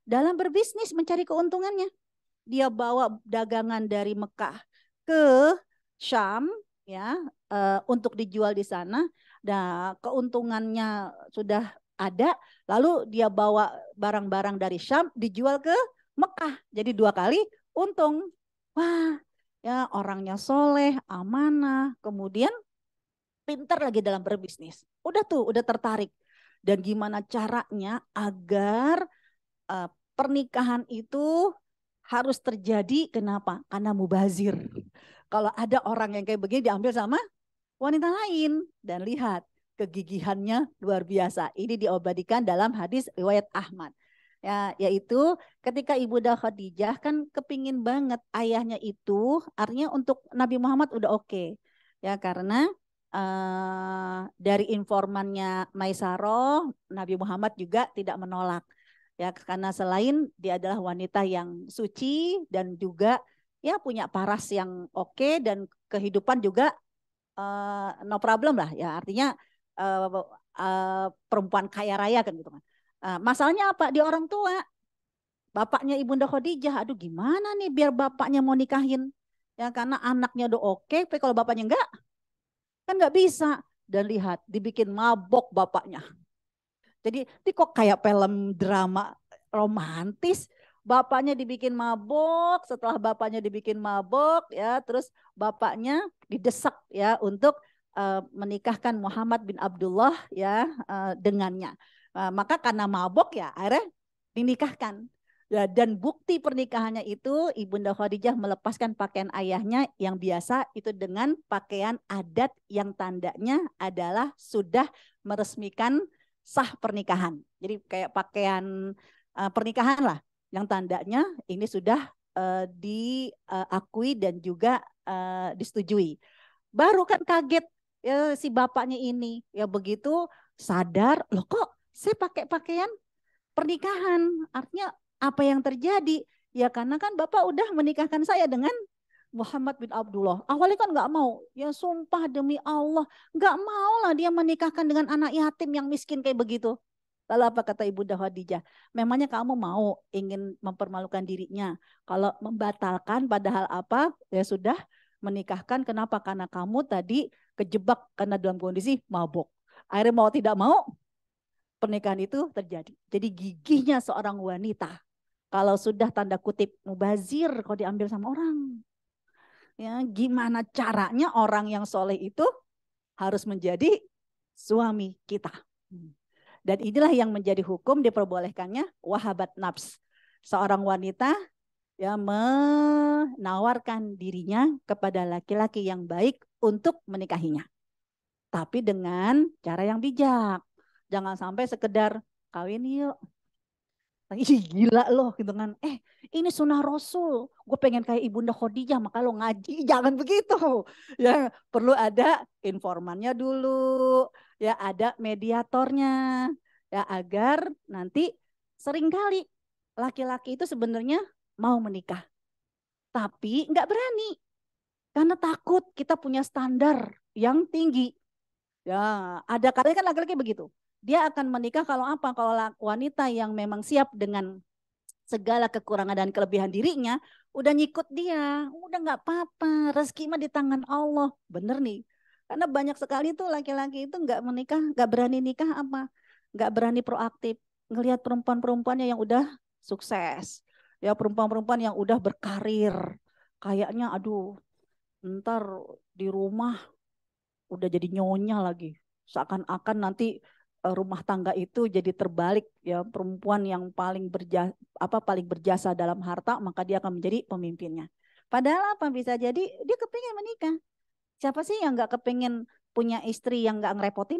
dalam berbisnis mencari keuntungannya. Dia bawa dagangan dari Mekah ke Syam ya untuk dijual di sana. Nah, keuntungannya sudah ada, lalu dia bawa barang-barang dari Syam dijual ke Mekah. Jadi 2 kali untung. Wah, ya orangnya soleh, amanah, kemudian pintar lagi dalam berbisnis. Udah tuh, udah tertarik. Dan gimana caranya agar pernikahan itu harus terjadi, kenapa? Karena mubazir. Kalau ada orang yang kayak begini diambil sama wanita lain. Dan lihat, kegigihannya luar biasa. Ini diabadikan dalam hadis riwayat Ahmad. Ya, yaitu ketika Ibunda Khadijah kan kepingin banget ayahnya itu, artinya untuk Nabi Muhammad udah oke. Ya, karena dari informannya Maisarah, Nabi Muhammad juga tidak menolak. Ya, karena selain dia adalah wanita yang suci dan juga ya punya paras yang oke dan kehidupan juga no problem lah ya, artinya perempuan kaya raya kan gitu kan. Masalahnya apa? Di orang tua. Bapaknya Ibunda Khadijah, aduh gimana nih biar bapaknya mau nikahin. Ya karena anaknya udah oke, tapi kalau bapaknya enggak, kan enggak bisa. Dan lihat, dibikin mabok bapaknya. Jadi ini kok kayak film drama romantis. Bapaknya dibikin mabok, setelah bapaknya dibikin mabok ya, terus bapaknya didesak ya untuk menikahkan Muhammad bin Abdullah ya dengannya. Maka karena mabok ya akhirnya dinikahkan. Ya, dan bukti pernikahannya itu Ibunda Khadijah melepaskan pakaian ayahnya yang biasa itu dengan pakaian adat yang tandanya adalah sudah meresmikan sah pernikahan. Jadi kayak pakaian pernikahan lah yang tandanya ini sudah diakui dan juga disetujui. Baru kan kaget ya, si bapaknya ini ya begitu sadar, loh kok saya pakai pakaian pernikahan, artinya apa yang terjadi? Ya karena kan Bapak udah menikahkan saya dengan Muhammad bin Abdullah. Awalnya kan nggak mau. Ya sumpah demi Allah, nggak mau lah dia menikahkan dengan anak yatim yang miskin kayak begitu. Lalu apa kata Ibunda Khadijah? Memangnya kamu mau ingin mempermalukan dirinya? Kalau membatalkan padahal apa? Ya sudah menikahkan. Kenapa? Karena kamu tadi kejebak karena dalam kondisi mabuk. Akhirnya mau tidak mau pernikahan itu terjadi. Jadi gigihnya seorang wanita kalau sudah tanda kutip mubazir kalau diambil sama orang. Ya, gimana caranya orang yang soleh itu harus menjadi suami kita. Dan inilah yang menjadi hukum diperbolehkannya wahabat nafs. Seorang wanita ya menawarkan dirinya kepada laki-laki yang baik untuk menikahinya. Tapi dengan cara yang bijak. Jangan sampai sekedar kawin yuk. Ih, gila loh gitu kan. Ini sunnah Rasul. Gue pengen kayak Ibunda Khadijah, maka lo ngaji. Jangan begitu. Ya, perlu ada informannya dulu. Ya, ada mediatornya. Ya, agar nanti seringkali laki-laki itu sebenarnya mau menikah. Tapi nggak berani. Karena takut kita punya standar yang tinggi. Ya, ada kalanya kan laki-laki begitu. Dia akan menikah kalau apa? Kalau wanita yang memang siap dengan segala kekurangan dan kelebihan dirinya, udah nyikut dia, udah nggak apa-apa, rezeki mah di tangan Allah, bener nih. Karena banyak sekali tuh laki-laki itu nggak menikah, nggak berani nikah apa, nggak berani proaktif, ngelihat perempuan-perempuannya yang udah sukses, ya perempuan-perempuan yang udah berkarir, kayaknya aduh, ntar di rumah udah jadi nyonya lagi, seakan-akan nanti rumah tangga itu jadi terbalik ya, perempuan yang paling berjasa dalam harta maka dia akan menjadi pemimpinnya. Padahal apa bisa jadi dia kepingin menikah. Siapa sih yang nggak kepingin punya istri yang nggak ngerepotin?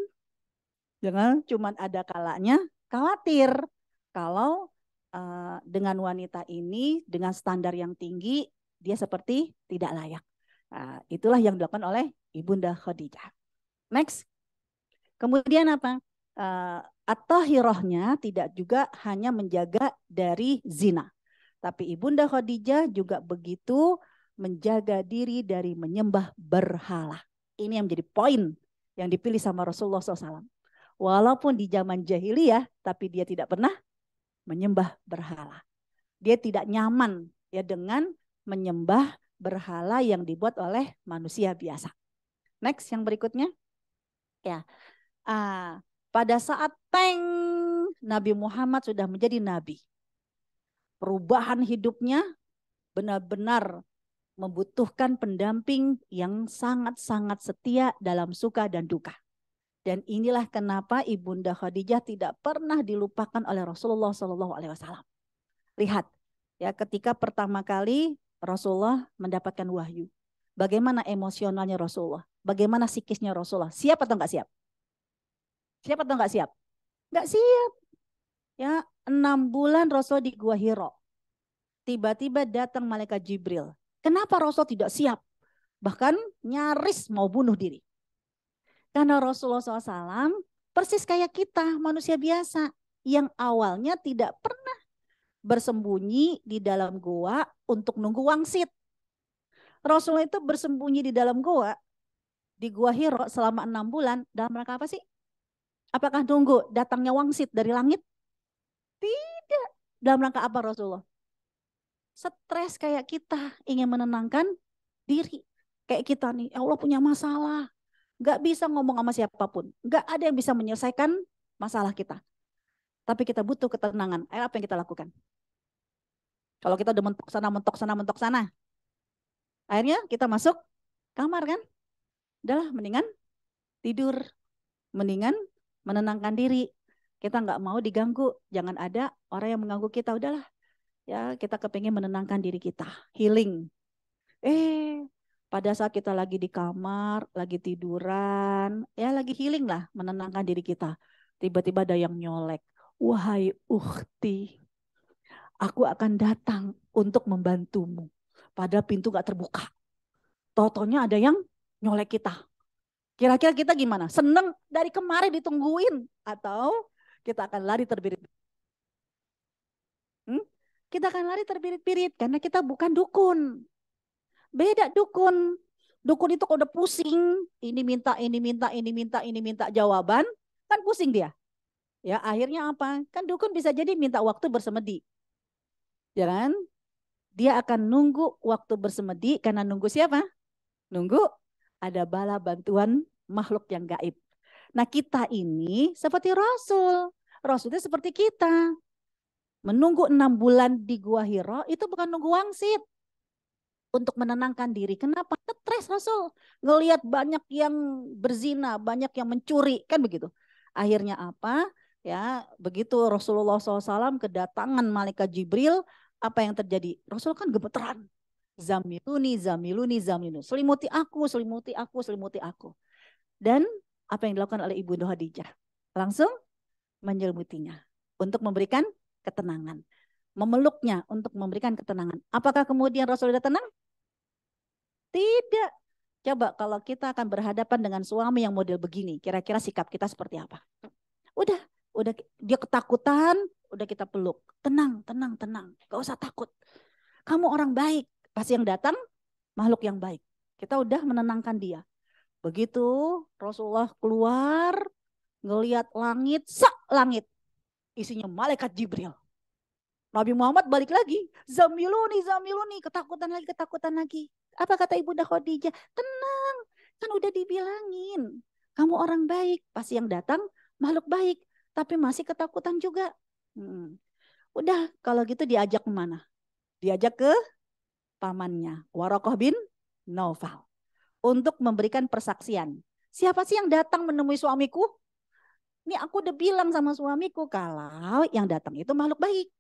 Jangan cuman ada kalanya khawatir kalau dengan wanita ini dengan standar yang tinggi dia seperti tidak layak. Nah, itulah yang dilakukan oleh Ibunda Khadijah. Next. Kemudian apa? At-tahirahnya tidak juga hanya menjaga dari zina. Tapi Ibunda Khadijah juga begitu menjaga diri dari menyembah berhala. Ini yang menjadi poin yang dipilih sama Rasulullah SAW. Walaupun di zaman jahiliyah, tapi dia tidak pernah menyembah berhala. Dia tidak nyaman ya dengan menyembah berhala yang dibuat oleh manusia biasa. Next, yang berikutnya. Ya. Pada saat Nabi Muhammad sudah menjadi nabi. Perubahan hidupnya benar-benar membutuhkan pendamping yang sangat-sangat setia dalam suka dan duka. Dan inilah kenapa Ibunda Khadijah tidak pernah dilupakan oleh Rasulullah SAW. Lihat, ya ketika pertama kali Rasulullah mendapatkan wahyu, bagaimana emosionalnya Rasulullah, bagaimana psikisnya Rasulullah, siap atau enggak siap? Siap atau enggak siap? Enggak siap. Ya, 6 bulan Rasul di Gua Hiro. Tiba-tiba datang malaikat Jibril. Kenapa Rasul tidak siap? Bahkan nyaris mau bunuh diri. Karena Rasulullah SAW persis kayak kita, manusia biasa. Yang awalnya tidak pernah bersembunyi di dalam goa untuk nunggu wangsit. Rasulullah itu bersembunyi di dalam goa, di Gua Hiro selama 6 bulan. Dalam rangka apa sih? Apakah nunggu datangnya wangsit dari langit? Tidak. Dalam rangka apa Rasulullah? Stres kayak kita, ingin menenangkan diri. Kayak kita nih, Allah punya masalah. Gak bisa ngomong sama siapapun. Gak ada yang bisa menyelesaikan masalah kita. Tapi kita butuh ketenangan. Apa yang kita lakukan? Kalau kita udah mentok sana. Akhirnya kita masuk kamar kan? Udahlah, mendingan tidur. Mendingan menenangkan diri. Kita nggak mau diganggu. Jangan ada orang yang mengganggu kita. Udahlah. Ya, kita kepingin menenangkan diri kita. Healing. Pada saat kita lagi di kamar, lagi tiduran, ya lagi healing lah, menenangkan diri kita. Tiba-tiba ada yang nyolek. Wahai ukhti, aku akan datang untuk membantumu. Padahal pintu gak terbuka. Totonya ada yang nyolek kita. Kira-kira kita gimana? Seneng dari kemarin ditungguin? Atau kita akan lari terbirit-birit? Kita akan lari terbirit-birit karena kita bukan dukun. Beda dukun. Dukun itu kalau udah pusing, ini minta jawaban, kan pusing dia. Ya, akhirnya apa? Kan dukun bisa jadi minta waktu bersemedi. Ya kan? Dia akan nunggu waktu bersemedi karena nunggu siapa? Nunggu ada bala bantuan makhluk yang gaib. Nah, kita ini seperti Rasul. Rasul itu seperti kita. Menunggu 6 bulan di Gua Hiro itu bukan nunggu wangsit. Untuk menenangkan diri. Kenapa? Stres Rasul. Ngelihat banyak yang berzina, banyak yang mencuri. Kan begitu. Akhirnya apa? Ya, begitu Rasulullah SAW kedatangan malaikat Jibril, apa yang terjadi? Rasul kan gemeteran. Zamiluni. Selimuti aku. Dan apa yang dilakukan oleh Ibunda Khadijah? Langsung menyelimutinya. Untuk memberikan ketenangan. Memeluknya untuk memberikan ketenangan. Apakah kemudian Rasul sudah tenang? Tidak. Coba kalau kita akan berhadapan dengan suami yang model begini, kira-kira sikap kita seperti apa? Udah dia ketakutan, udah kita peluk. Tenang. Gak usah takut. Kamu orang baik. Pasti yang datang makhluk yang baik. Kita udah menenangkan dia. Begitu Rasulullah keluar, ngelihat langit, langit. Isinya malaikat Jibril. Nabi Muhammad balik lagi. Zamiluni. Ketakutan lagi. Apa kata Ibunda Khadijah? Tenang. Kan udah dibilangin. Kamu orang baik. Pasti yang datang makhluk baik. Tapi masih ketakutan juga. Udah kalau gitu diajak kemana? Diajak ke pamannya. Waraqah bin Naufal. Untuk memberikan persaksian. Siapa sih yang datang menemui suamiku? Ini aku udah bilang sama suamiku. Kalau yang datang itu makhluk baik.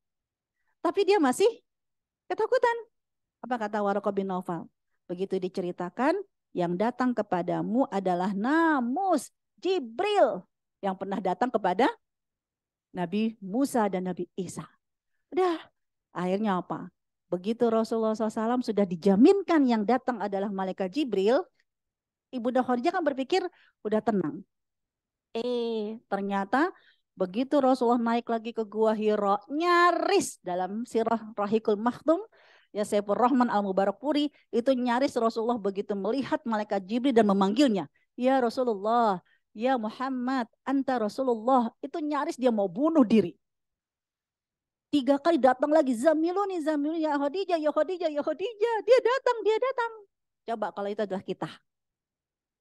Tapi dia masih ketakutan. Apa kata Waraqah bin Naufal? Begitu diceritakan, yang datang kepadamu adalah Namus Jibril. Yang pernah datang kepada Nabi Musa dan Nabi Isa. Udah, akhirnya apa? Begitu Rasulullah SAW sudah dijaminkan yang datang adalah malaikat Jibril, Ibunda Khadijah kan berpikir udah tenang. Ternyata begitu Rasulullah naik lagi ke Gua Hiro, nyaris dalam sirah Rahikul Maktum, ya Saifur Rahman Al-Mubarakpuri, itu nyaris Rasulullah begitu melihat malaikat Jibril dan memanggilnya, ya Rasulullah, ya Muhammad, anta Rasulullah, itu nyaris dia mau bunuh diri. 3 kali datang lagi, Zamiluni, ya Khadijah, dia datang. Coba kalau itu adalah kita,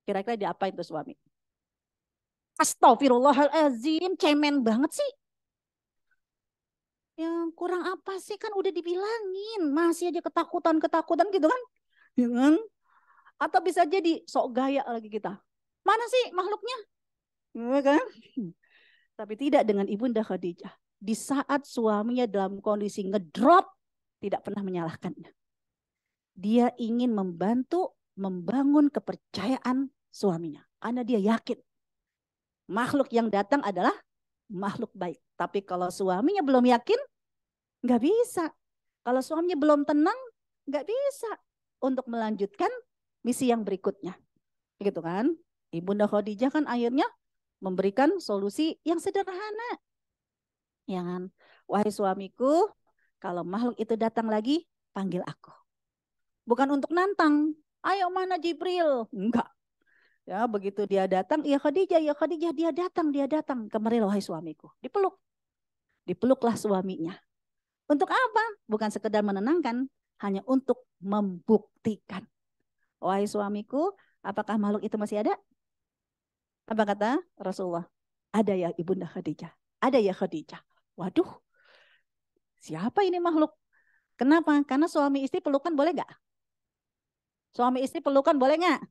kira-kira diapain tuh suami? Astagfirullahaladzim, cemen banget sih. Yang kurang apa sih, kan udah dibilangin, masih aja ketakutan gitu kan? Ya kan? Atau bisa jadi sok gaya lagi kita. Mana sih makhluknya? Ya kan? Tapi tidak dengan Ibunda Khadijah. Di saat suaminya dalam kondisi ngedrop, tidak pernah menyalahkannya. Dia ingin membantu membangun kepercayaan suaminya. Karena dia yakin makhluk yang datang adalah makhluk baik. Tapi kalau suaminya belum yakin, nggak bisa. Kalau suaminya belum tenang, nggak bisa untuk melanjutkan misi yang berikutnya. Gitu kan? Ibunda Khadijah kan akhirnya memberikan solusi yang sederhana. Ya kan? Wahai suamiku, kalau makhluk itu datang lagi, panggil aku. Bukan untuk nantang. Ayo mana Jibril? Enggak. Ya, begitu dia datang, ya Khadijah, dia datang. Kemari wahai suamiku. Dipeluk. Dipeluklah suaminya. Untuk apa? Bukan sekedar menenangkan, hanya untuk membuktikan. Wahai suamiku, apakah makhluk itu masih ada? Apa kata Rasulullah? Ada ya Ibunda Khadijah. Ada ya Khadijah. Waduh, siapa ini makhluk? Kenapa? Karena suami istri pelukan boleh nggak? Suami istri pelukan boleh nggak?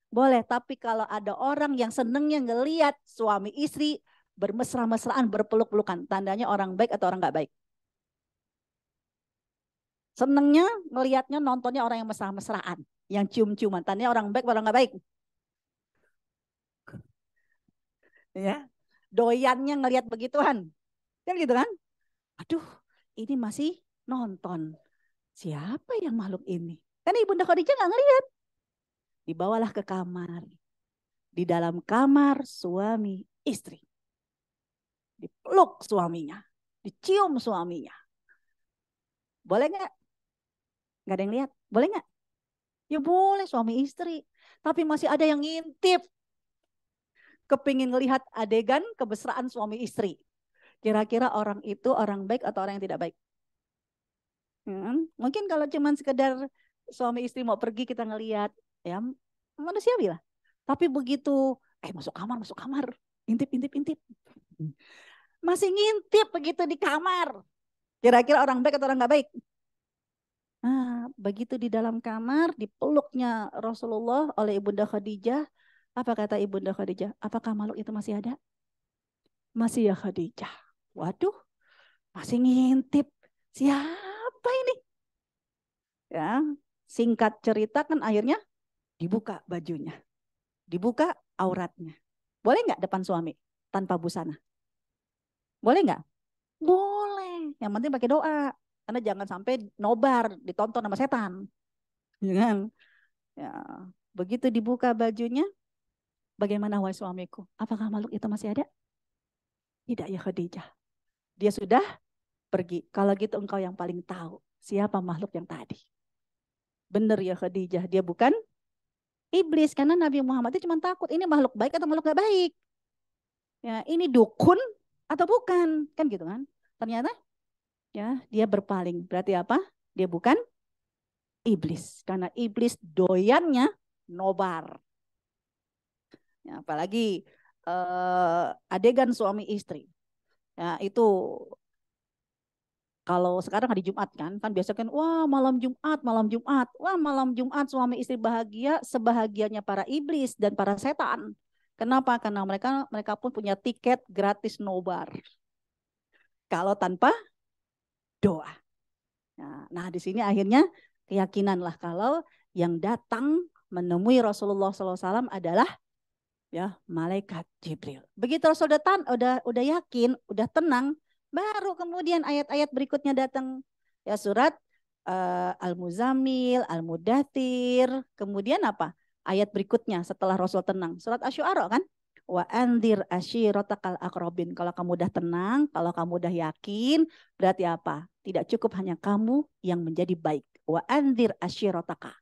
Boleh, tapi kalau ada orang yang senengnya ngelihat suami istri bermesra-mesraan, berpeluk-pelukan, tandanya orang baik atau orang nggak baik? Senengnya ngelihatnya, nontonnya orang yang mesra-mesraan, yang cium-ciuman, tandanya orang baik atau orang nggak baik? Ya, doyannya ngelihat begituan, kan gitu kan? Aduh, ini masih nonton. Siapa yang makhluk ini? Karena Ibunda Khadijah nggak ngelihat. Dibawalah ke kamar. Di dalam kamar suami istri. Dipeluk suaminya. Dicium suaminya. Boleh nggak? Nggak ada yang lihat. Boleh nggak? Ya boleh suami istri. Tapi masih ada yang ngintip. Kepingin ngelihat adegan kemesraan suami istri. Kira-kira orang itu orang baik atau orang yang tidak baik? Mungkin kalau cuman sekedar suami istri mau pergi kita ngelihat, ya manusiawi lah. Tapi begitu, masuk kamar, intip. Masih ngintip begitu di kamar. Kira-kira orang baik atau orang nggak baik? Nah, begitu di dalam kamar, dipeluknya Rasulullah oleh Ibunda Khadijah. Apa kata Ibunda Khadijah? Apakah makhluk itu masih ada? Masih ya Khadijah. Waduh, masih ngintip. Siapa ini? Ya, singkat cerita kan akhirnya dibuka bajunya. Dibuka auratnya. Boleh nggak depan suami tanpa busana? Boleh nggak? Boleh. Yang penting pakai doa. Karena jangan sampai nobar ditonton sama setan. Ya kan? Ya, begitu dibuka bajunya, bagaimana wahai suamiku? Apakah makhluk itu masih ada? Tidak ya Khadijah. Dia sudah pergi. Kalau gitu engkau yang paling tahu siapa makhluk yang tadi. Benar ya Khadijah, dia bukan iblis. Karena Nabi Muhammad itu cuma takut ini makhluk baik atau makhluk gak baik. Ya, ini dukun atau bukan? Kan gitu kan. Ternyata ya dia berpaling. Berarti apa? Dia bukan iblis. Karena iblis doyannya nobar. Ya, apalagi adegan suami istri. Ya, itu kalau sekarang hari Jumat kan biasa kan, wah malam Jumat, wah malam Jumat suami istri bahagia sebahagianya para iblis dan para setan. Kenapa? Karena mereka pun punya tiket gratis nobar. Kalau tanpa doa. Nah di sini akhirnya keyakinan lah kalau yang datang menemui Rasulullah SAW adalah ya malaikat Jibril. Begitu Rasul udah yakin, udah tenang, baru kemudian ayat-ayat berikutnya datang. Ya surat Al-Muzammil, Al-Mudathir. Kemudian apa? Ayat berikutnya setelah Rasul tenang. Surat Asy-Syu'ara kan? Wa anzir ashiratakal aqrabin. Kalau kamu udah tenang, kalau kamu udah yakin, berarti apa? Tidak cukup hanya kamu yang menjadi baik. Wa anzir ashirataka.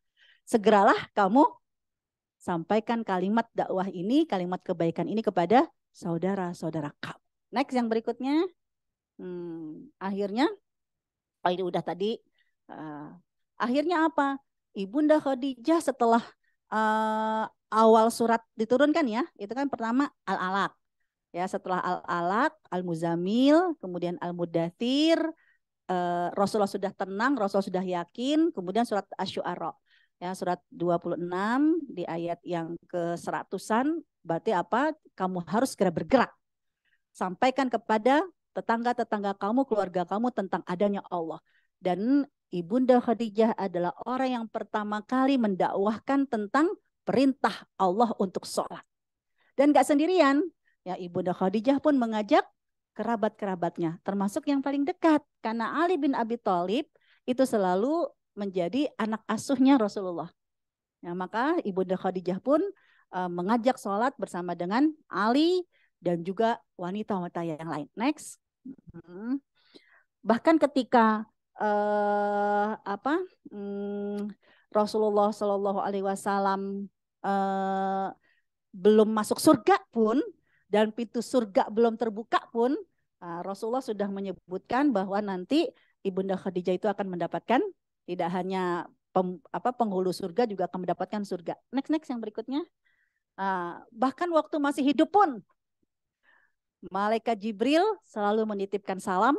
Segeralah kamu sampaikan kalimat dakwah ini, kalimat kebaikan ini kepada saudara-saudara kamu. Next yang berikutnya. Akhirnya, ini udah tadi. Akhirnya apa? Ibunda Khadijah setelah awal surat diturunkan ya, itu kan pertama Al-Alaq. Ya, setelah Al-Alaq, Al-Muzammil, kemudian Al-Mudathir, Rasulullah sudah tenang, Rasulullah sudah yakin, kemudian surat Asy-Syu'ara. Ya, surat 26 di ayat yang ke-100-an, berarti apa? Kamu harus segera bergerak. Sampaikan kepada tetangga-tetangga kamu, keluarga kamu tentang adanya Allah. Dan Ibunda Khadijah adalah orang yang pertama kali mendakwahkan tentang perintah Allah untuk sholat. Dan gak sendirian, ya Ibunda Khadijah pun mengajak kerabat-kerabatnya, termasuk yang paling dekat. Karena Ali bin Abi Thalib itu selalu menjadi anak asuhnya Rasulullah. Ya, maka Ibunda Khadijah pun mengajak sholat bersama dengan Ali dan juga wanita-wanita yang lain. Next. Bahkan ketika Rasulullah Shallallahu Alaihi Wasallam belum masuk surga pun dan pintu surga belum terbuka pun, Rasulullah sudah menyebutkan bahwa nanti Ibunda Khadijah itu akan mendapatkan tidak hanya penghulu surga, juga akan mendapatkan surga. Next yang berikutnya. Bahkan waktu masih hidup pun Malaikat Jibril selalu menitipkan salam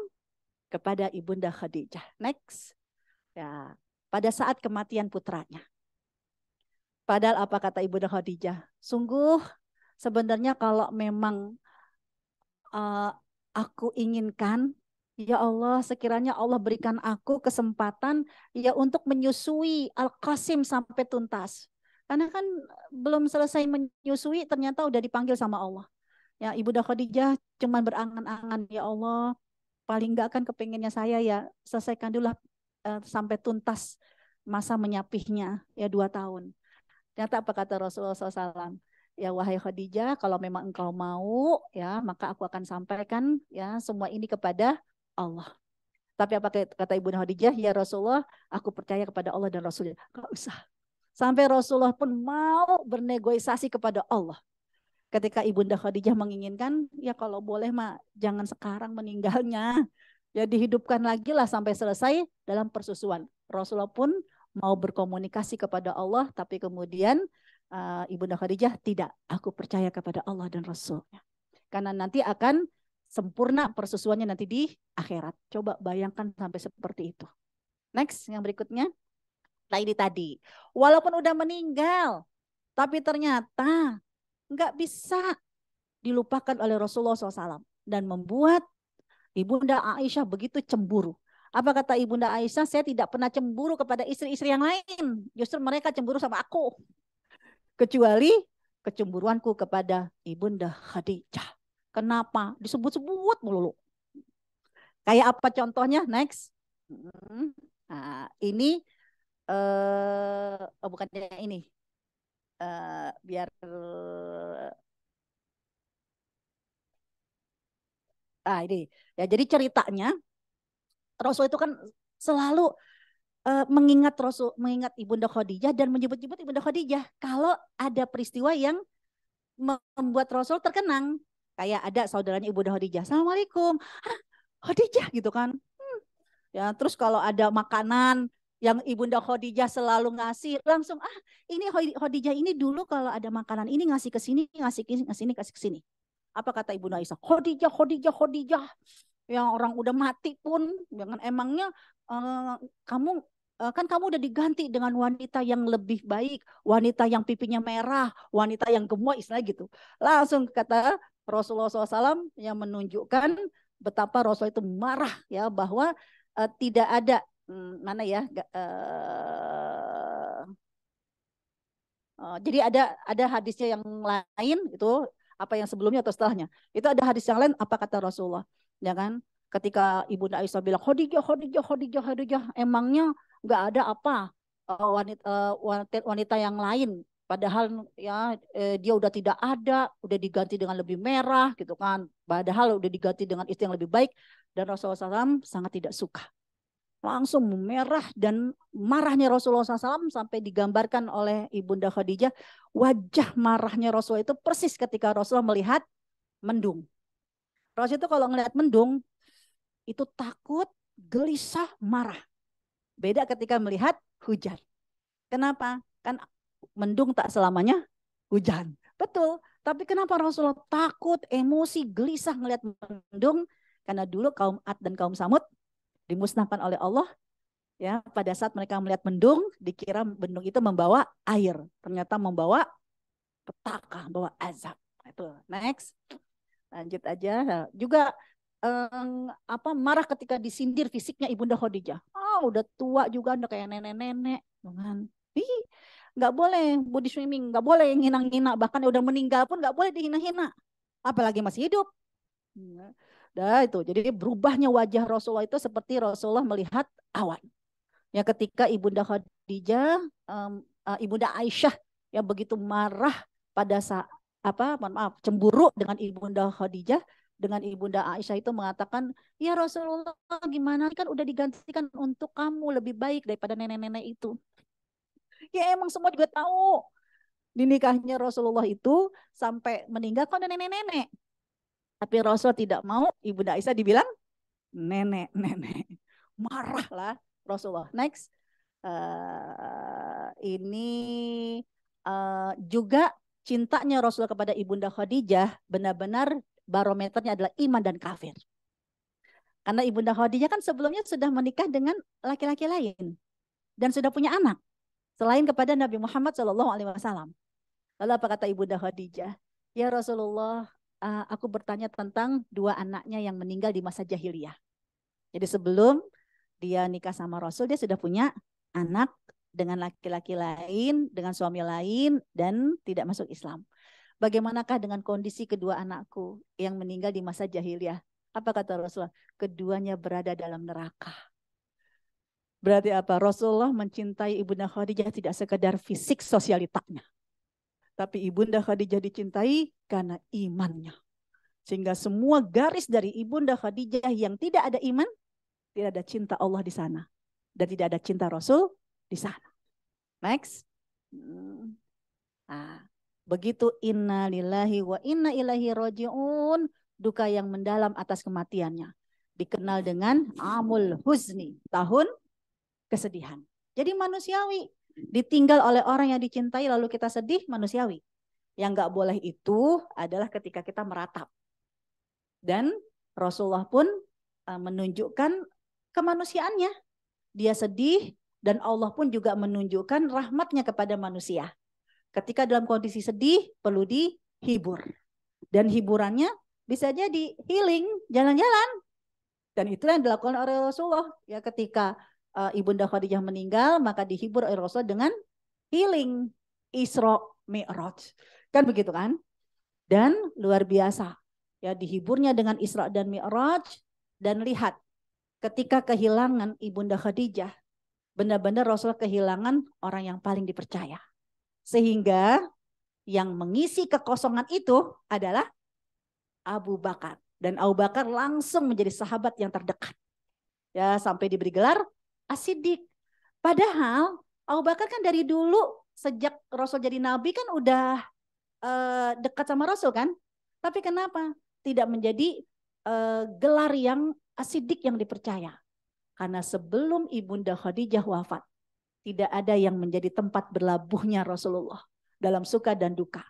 kepada Ibunda Khadijah. Next. Ya, pada saat kematian putranya. Padahal apa kata Ibunda Khadijah? Sungguh sebenarnya kalau memang aku inginkan, ya Allah, sekiranya Allah berikan aku kesempatan ya untuk menyusui Al-Qasim sampai tuntas. Karena kan belum selesai menyusui ternyata udah dipanggil sama Allah. Ya, Ibunda Khadijah cuman berangan-angan, ya Allah, paling enggak kan kepengennya saya ya selesaikan dulu sampai tuntas masa menyapihnya ya 2 tahun. Ternyata apa kata Rasulullah SAW? Ya wahai Khadijah, kalau memang engkau mau ya maka aku akan sampaikan ya semua ini kepada Allah. Tapi apa kata Ibunda Khadijah? Ya Rasulullah, aku percaya kepada Allah dan Rasulnya. Gak usah. Sampai Rasulullah pun mau bernegosiasi kepada Allah. Ketika Ibunda Khadijah menginginkan, ya kalau boleh mah jangan sekarang meninggalnya. Ya dihidupkan lagi lah sampai selesai dalam persusuan. Rasulullah pun mau berkomunikasi kepada Allah, tapi kemudian Ibunda Khadijah tidak. Aku percaya kepada Allah dan Rasulnya. Karena nanti akan sempurna persusuannya nanti di akhirat. Coba bayangkan sampai seperti itu. Next, yang berikutnya. Nah ini tadi. Walaupun udah meninggal, tapi ternyata nggak bisa dilupakan oleh Rasulullah SAW dan membuat Ibunda Aisyah begitu cemburu. Apa kata Ibunda Aisyah? Saya tidak pernah cemburu kepada istri-istri yang lain. Justru mereka cemburu sama aku. Kecuali kecemburuanku kepada Ibunda Khadijah. Kenapa? Disebut-sebut melulu. Kayak apa contohnya? Next. Nah, ini bukannya ini. Biar ini ya, jadi ceritanya Rasul itu kan selalu mengingat Ibunda Khadijah dan menyebut-nyebut Ibunda Khadijah kalau ada peristiwa yang membuat Rasul terkenang. Kayak ada saudaranya Ibunda Khadijah, Assalamualaikum, Khadijah gitu kan. Ya, terus kalau ada makanan yang Ibunda Khadijah selalu ngasih, langsung ini Khadijah ini dulu kalau ada makanan ini ngasih ke sini, ngasih ke sini. Apa kata Ibunda Aisyah? Khadijah. Yang orang udah mati pun, jangan emangnya kamu kan kamu udah diganti dengan wanita yang lebih baik, wanita yang pipinya merah, wanita yang gemoy, istilah gitu. Langsung kata Rasulullah SAW yang menunjukkan betapa Rasul itu marah ya bahwa tidak ada mana ya jadi ada hadisnya yang lain itu apa yang sebelumnya atau setelahnya. Itu ada hadis yang lain apa kata Rasulullah, ya kan? Ketika Ibunda Aisyah bilang Khadijah, emangnya nggak ada apa wanita yang lain, padahal ya dia udah tidak ada, udah diganti dengan lebih merah gitu kan, padahal udah diganti dengan istri yang lebih baik. Dan Rasulullah SAW sangat tidak suka, langsung merah, dan marahnya Rasulullah SAW sampai digambarkan oleh Ibunda Khadijah, wajah marahnya Rasulullah itu persis ketika Rasulullah melihat mendung. Rasul itu kalau melihat mendung itu takut, gelisah, marah. Beda ketika melihat hujan. Kenapa? Kan mendung tak selamanya hujan. Betul. Tapi kenapa Rasulullah takut, emosi, gelisah ngelihat mendung? Karena dulu kaum Ad dan kaum Samud dimusnahkan oleh Allah. Ya, pada saat mereka melihat mendung, dikira mendung itu membawa air, ternyata membawa petaka, membawa azab. Itu next, lanjut aja. Nah, juga marah ketika disindir fisiknya Ibunda Khadijah. Udah tua juga, udah kayak nenek-nenek, kan? Ih, nggak boleh body shaming, nggak boleh ngina-ngina, bahkan udah meninggal pun nggak boleh dihina-hina, apalagi masih hidup. Nah, itu jadi berubahnya wajah Rasulullah itu seperti Rasulullah melihat awan. Ya, ketika Ibunda Khadijah, Ibunda Aisyah yang begitu marah pada saat cemburu dengan Ibunda Khadijah, dengan Ibunda Aisyah itu mengatakan, ya Rasulullah gimana, kan udah digantikan untuk kamu lebih baik daripada nenek-nenek itu. Ya emang semua juga tahu di nikahnya Rasulullah itu sampai meninggal kan ada nenek-nenek. Tapi Rasul tidak mau Ibunda Aisyah dibilang nenek-nenek. Marahlah Rasulullah. Next. Ini juga cintanya Rasulullah kepada Ibunda Khadijah benar-benar barometernya adalah iman dan kafir. Karena Ibunda Khadijah kan sebelumnya sudah menikah dengan laki-laki lain dan sudah punya anak selain kepada Nabi Muhammad SAW. Lalu apa kata Ibunda Khadijah? Ya Rasulullah, aku bertanya tentang dua anaknya yang meninggal di masa jahiliyah. Jadi sebelum dia nikah sama Rasul, dia sudah punya anak dengan laki-laki lain, dengan suami lain, dan tidak masuk Islam. Bagaimanakah dengan kondisi kedua anakku yang meninggal di masa jahiliyah? Apa kata Rasulullah? Keduanya berada dalam neraka. Berarti apa? Rasulullah mencintai Ibunda Khadijah tidak sekedar fisik sosialitaknya. Tapi Ibunda Khadijah dicintai karena imannya. Sehingga semua garis dari Ibunda Khadijah yang tidak ada iman, tidak ada cinta Allah di sana. Dan tidak ada cinta Rasul di sana. Next. Nah, begitu inna lillahi wa inna ilaihi raji'un, duka yang mendalam atas kematiannya. Dikenal dengan amul huzni, tahun kesedihan. Jadi manusiawi. Ditinggal oleh orang yang dicintai lalu kita sedih, manusiawi. Yang nggak boleh itu adalah ketika kita meratap. Dan Rasulullah pun menunjukkan kemanusiaannya. Dia sedih dan Allah pun juga menunjukkan rahmatnya kepada manusia. Ketika dalam kondisi sedih perlu dihibur. Dan hiburannya bisa jadi healing, jalan-jalan. Dan itulah yang dilakukan oleh Rasulullah. Ya, ketika Ibunda Khadijah meninggal, maka dihibur oleh Rasulullah dengan healing, Isra Mi'raj. Kan begitu kan? Dan luar biasa. Ya, dihiburnya dengan Isra dan Mi'raj. Dan lihat, ketika kehilangan Ibunda Khadijah, benar-benar Rasulullah kehilangan orang yang paling dipercaya. Sehingga yang mengisi kekosongan itu adalah Abu Bakar. Dan Abu Bakar langsung menjadi sahabat yang terdekat. Ya, sampai diberi gelar As-Siddiq. Padahal Abu Bakar kan dari dulu sejak Rasul jadi nabi kan udah dekat sama Rasul kan. Tapi kenapa tidak menjadi gelar yang As-Siddiq yang dipercaya? Karena sebelum Ibunda Khadijah wafat, tidak ada yang menjadi tempat berlabuhnya Rasulullah dalam suka dan duka.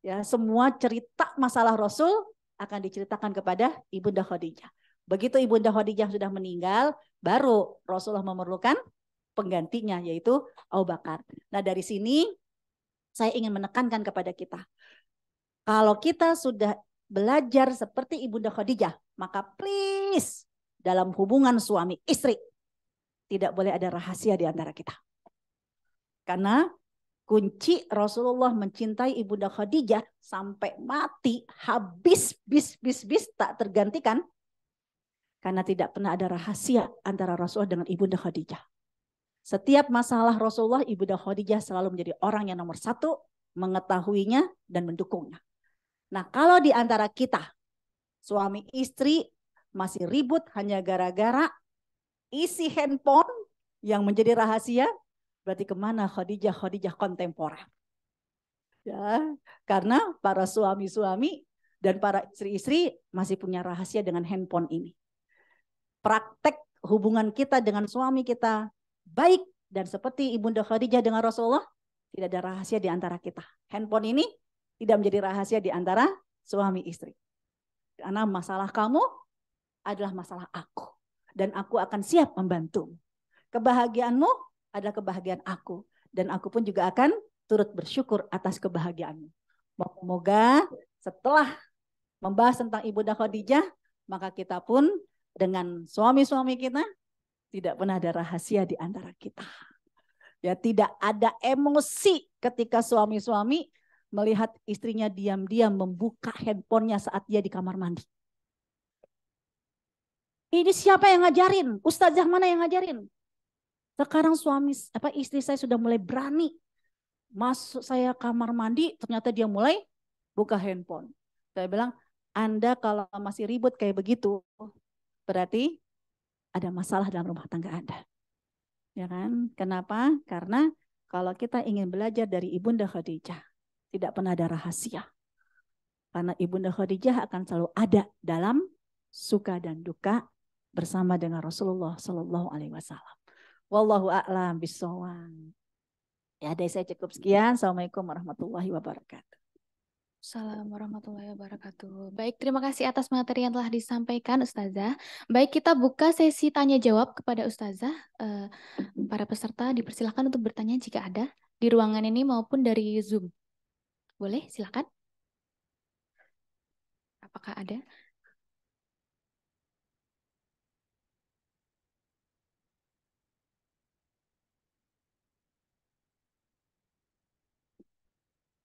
Ya, semua cerita masalah Rasul akan diceritakan kepada Ibunda Khadijah. Begitu Ibunda Khadijah sudah meninggal, baru Rasulullah memerlukan penggantinya, yaitu Abu Bakar. Nah, dari sini saya ingin menekankan kepada kita. Kalau kita sudah belajar seperti Ibunda Khadijah, maka please dalam hubungan suami istri tidak boleh ada rahasia di antara kita. Karena kunci Rasulullah mencintai Ibunda Khadijah sampai mati, habis bis tak tergantikan. Karena tidak pernah ada rahasia antara Rasulullah dengan Ibunda Khadijah. Setiap masalah Rasulullah, Ibunda Khadijah selalu menjadi orang yang nomor satu, mengetahuinya dan mendukungnya. Nah, kalau di antara kita, suami istri masih ribut hanya gara-gara isi handphone yang menjadi rahasia, berarti kemana Khadijah kontemporer? Ya, karena para suami-suami dan para istri-istri masih punya rahasia dengan handphone ini. Praktek hubungan kita dengan suami kita baik dan seperti Ibunda Khadijah dengan Rasulullah, tidak ada rahasia di antara kita. Handphone ini Tidak menjadi rahasia di antara suami istri. Karena masalah kamu adalah masalah aku. Dan aku akan siap membantu. Kebahagiaanmu adalah kebahagiaan aku. Dan aku pun juga akan turut bersyukur atas kebahagiaanmu. Moga-moga setelah membahas tentang Ibunda Khadijah, maka kita pun dengan suami-suami kita tidak pernah ada rahasia di antara kita. Ya, tidak ada emosi ketika suami-suami melihat istrinya diam-diam membuka handphonenya saat dia di kamar mandi. Ini siapa yang ngajarin? Ustazah mana yang ngajarin? Sekarang istri saya sudah mulai berani masuk saya kamar mandi, ternyata dia mulai buka handphone. Saya bilang, Anda kalau masih ribut kayak begitu, berarti ada masalah dalam rumah tangga Anda. Ya kan? Kenapa? Karena kalau kita ingin belajar dari Ibunda Khadijah, tidak pernah ada rahasia. Karena Ibunda Khadijah akan selalu ada dalam suka dan duka bersama dengan Rasulullah Shallallahu Alaihi Wasallam. Wallahu a'lam bishawab. Ya, dari saya cukup sekian. Assalamualaikum warahmatullahi wabarakatuh. Assalamualaikum warahmatullahi wabarakatuh. Baik, terima kasih atas materi yang telah disampaikan Ustazah. Baik, kita buka sesi tanya jawab kepada Ustazah. Para peserta dipersilakan untuk bertanya jika ada di ruangan ini maupun dari Zoom. Boleh, silakan. Apakah ada?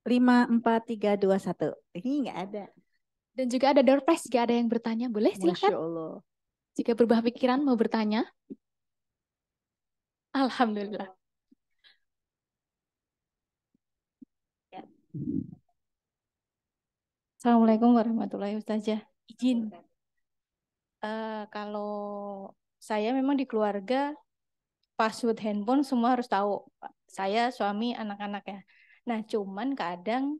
Lima, 4, 3, 2, 1. Ini nggak ada. Dan juga ada door prize jika ada yang bertanya. Boleh, silakan. Masya Allah. Jika berubah pikiran mau bertanya. Alhamdulillah. Ya. Assalamualaikum warahmatullahi wabarakatuh. Izin. Kalau saya memang di keluarga password handphone semua harus tahu. Saya, suami, anak-anak ya. Nah, cuman kadang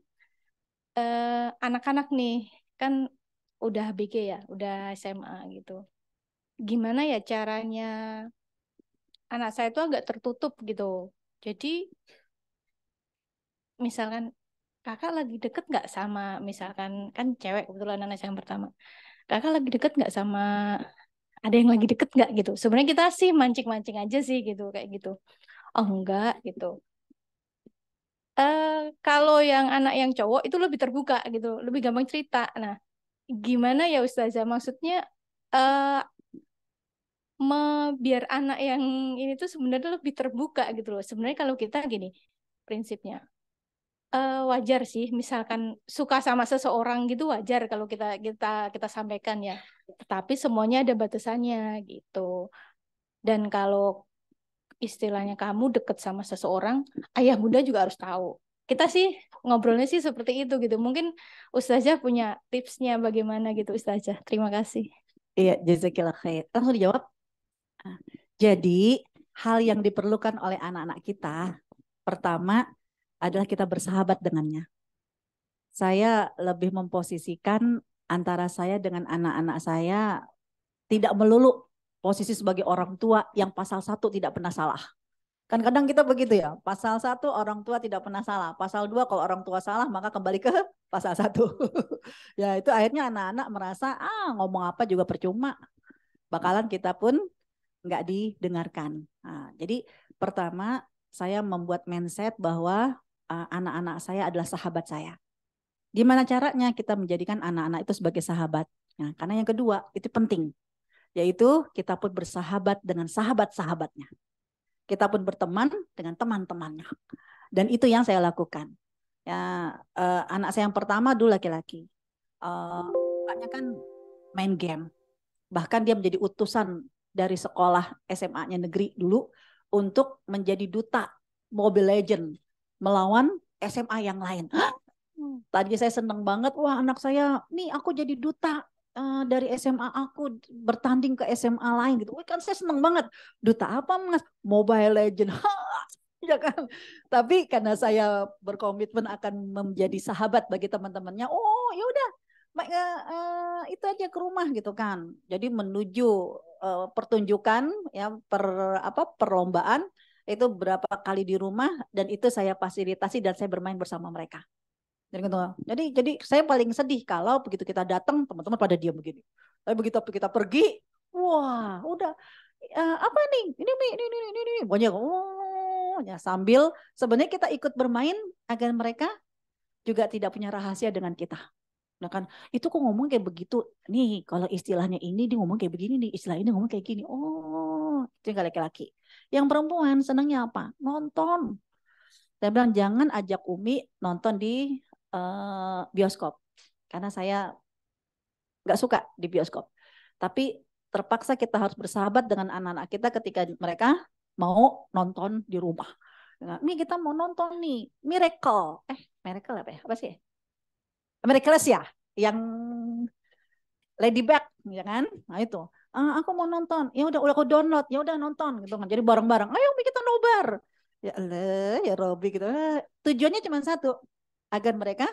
anak-anak nih kan udah BG ya, udah SMA gitu. Gimana ya caranya anak saya itu agak tertutup gitu. Jadi misalkan kakak lagi deket nggak sama, misalkan kan cewek kebetulan anak saya yang pertama. Kakak lagi deket nggak sama, ada yang lagi deket nggak gitu. Sebenarnya kita sih mancing-mancing aja sih gitu kayak gitu. Oh enggak gitu. Kalau yang anak yang cowok itu lebih terbuka gitu, lebih gampang cerita. Nah, gimana ya Ustazah? Maksudnya biar anak yang ini tuh sebenarnya lebih terbuka gitu loh. Sebenarnya kalau kita gini prinsipnya, wajar sih. Misalkan suka sama seseorang gitu wajar kalau kita sampaikan ya. Tetapi semuanya ada batasannya gitu. Dan kalau istilahnya kamu deket sama seseorang, ayah bunda juga harus tahu. Kita sih ngobrolnya sih seperti itu gitu. Mungkin Ustazah punya tipsnya bagaimana gitu Ustazah. Terima kasih. Iya, jazakillah khair. Langsung dijawab. Jadi, hal yang diperlukan oleh anak-anak kita, pertama adalah kita bersahabat dengannya. Saya lebih memposisikan antara saya dengan anak-anak saya tidak melulu posisi sebagai orang tua yang pasal 1 tidak pernah salah. Kan kadang kita begitu ya, pasal 1 orang tua tidak pernah salah, pasal 2 kalau orang tua salah maka kembali ke pasal 1. Ya itu akhirnya anak-anak merasa ngomong apa juga percuma, bakalan kita pun nggak didengarkan. Nah, jadi pertama saya membuat mindset bahwa anak-anak saya adalah sahabat saya. Gimana caranya kita menjadikan anak-anak itu sebagai sahabat? Nah, karena yang kedua itu penting, yaitu kita pun bersahabat dengan sahabat-sahabatnya. Kita pun berteman dengan teman-temannya. Dan itu yang saya lakukan. Ya, anak saya yang pertama dulu laki-laki. Bapaknya kan main game. Bahkan dia menjadi utusan dari sekolah SMA-nya negeri dulu untuk menjadi duta Mobile Legend melawan SMA yang lain. Tadi saya seneng banget, wah anak saya, nih aku jadi duta dari SMA aku bertanding ke SMA lain gitu. Wah kan saya seneng banget. Duta apa Mas? Mobile Legend. Ya kan. Tapi karena saya berkomitmen akan menjadi sahabat bagi teman-temannya, oh ya udah, itu aja ke rumah gitu kan. Jadi menuju pertunjukan ya perlombaan itu berapa kali di rumah dan itu saya fasilitasi dan saya bermain bersama mereka. Jadi saya paling sedih kalau begitu kita datang teman-teman pada diam begini. Tapi begitu kita pergi, wah udah apa nih? Ini. Banyak ya sambil sebenarnya kita ikut bermain agar mereka juga tidak punya rahasia dengan kita. Nah kan itu kok ngomong kayak begitu. Nih kalau istilahnya ini dia ngomong kayak begini nih, istilah ini ngomong kayak gini. Oh, itu yang laki-laki. Yang perempuan senangnya apa? Nonton. Saya bilang jangan ajak Umi nonton di bioskop karena saya nggak suka di bioskop. Tapi terpaksa kita harus bersahabat dengan anak-anak kita ketika mereka mau nonton di rumah. Nih kita mau nonton nih Miracle. Miracle apa ya? Apa sih? Miraculous ya, yang Ladybug, ya kan? Nah itu. Aku mau nonton. Ya udah aku download. Ya udah nonton gitu kan. Jadi bareng-bareng. Ayo kita nobar. Ya Allah, ya Robi gitu. Tujuannya cuma satu, agar mereka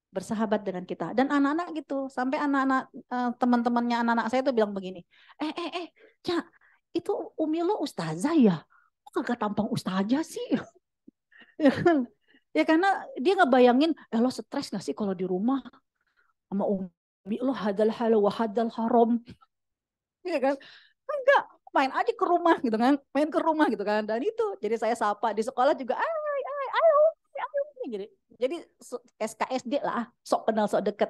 bersahabat dengan kita dan anak-anak gitu. Sampai anak-anak teman-temannya anak-anak saya tuh bilang begini. Cak, itu Umi lo ustazah ya? Kok kagak tampang ustazah sih? Ya kan? Ya karena dia ngebayangin, lo stres gak sih kalau di rumah sama Umi lo hadal halal wa hadal haram. Ya kan? Enggak, main aja ke rumah gitu kan. Main ke rumah gitu kan. Dan itu jadi saya sapa di sekolah juga, ayo. Jadi SKSD lah, sok kenal sok deket.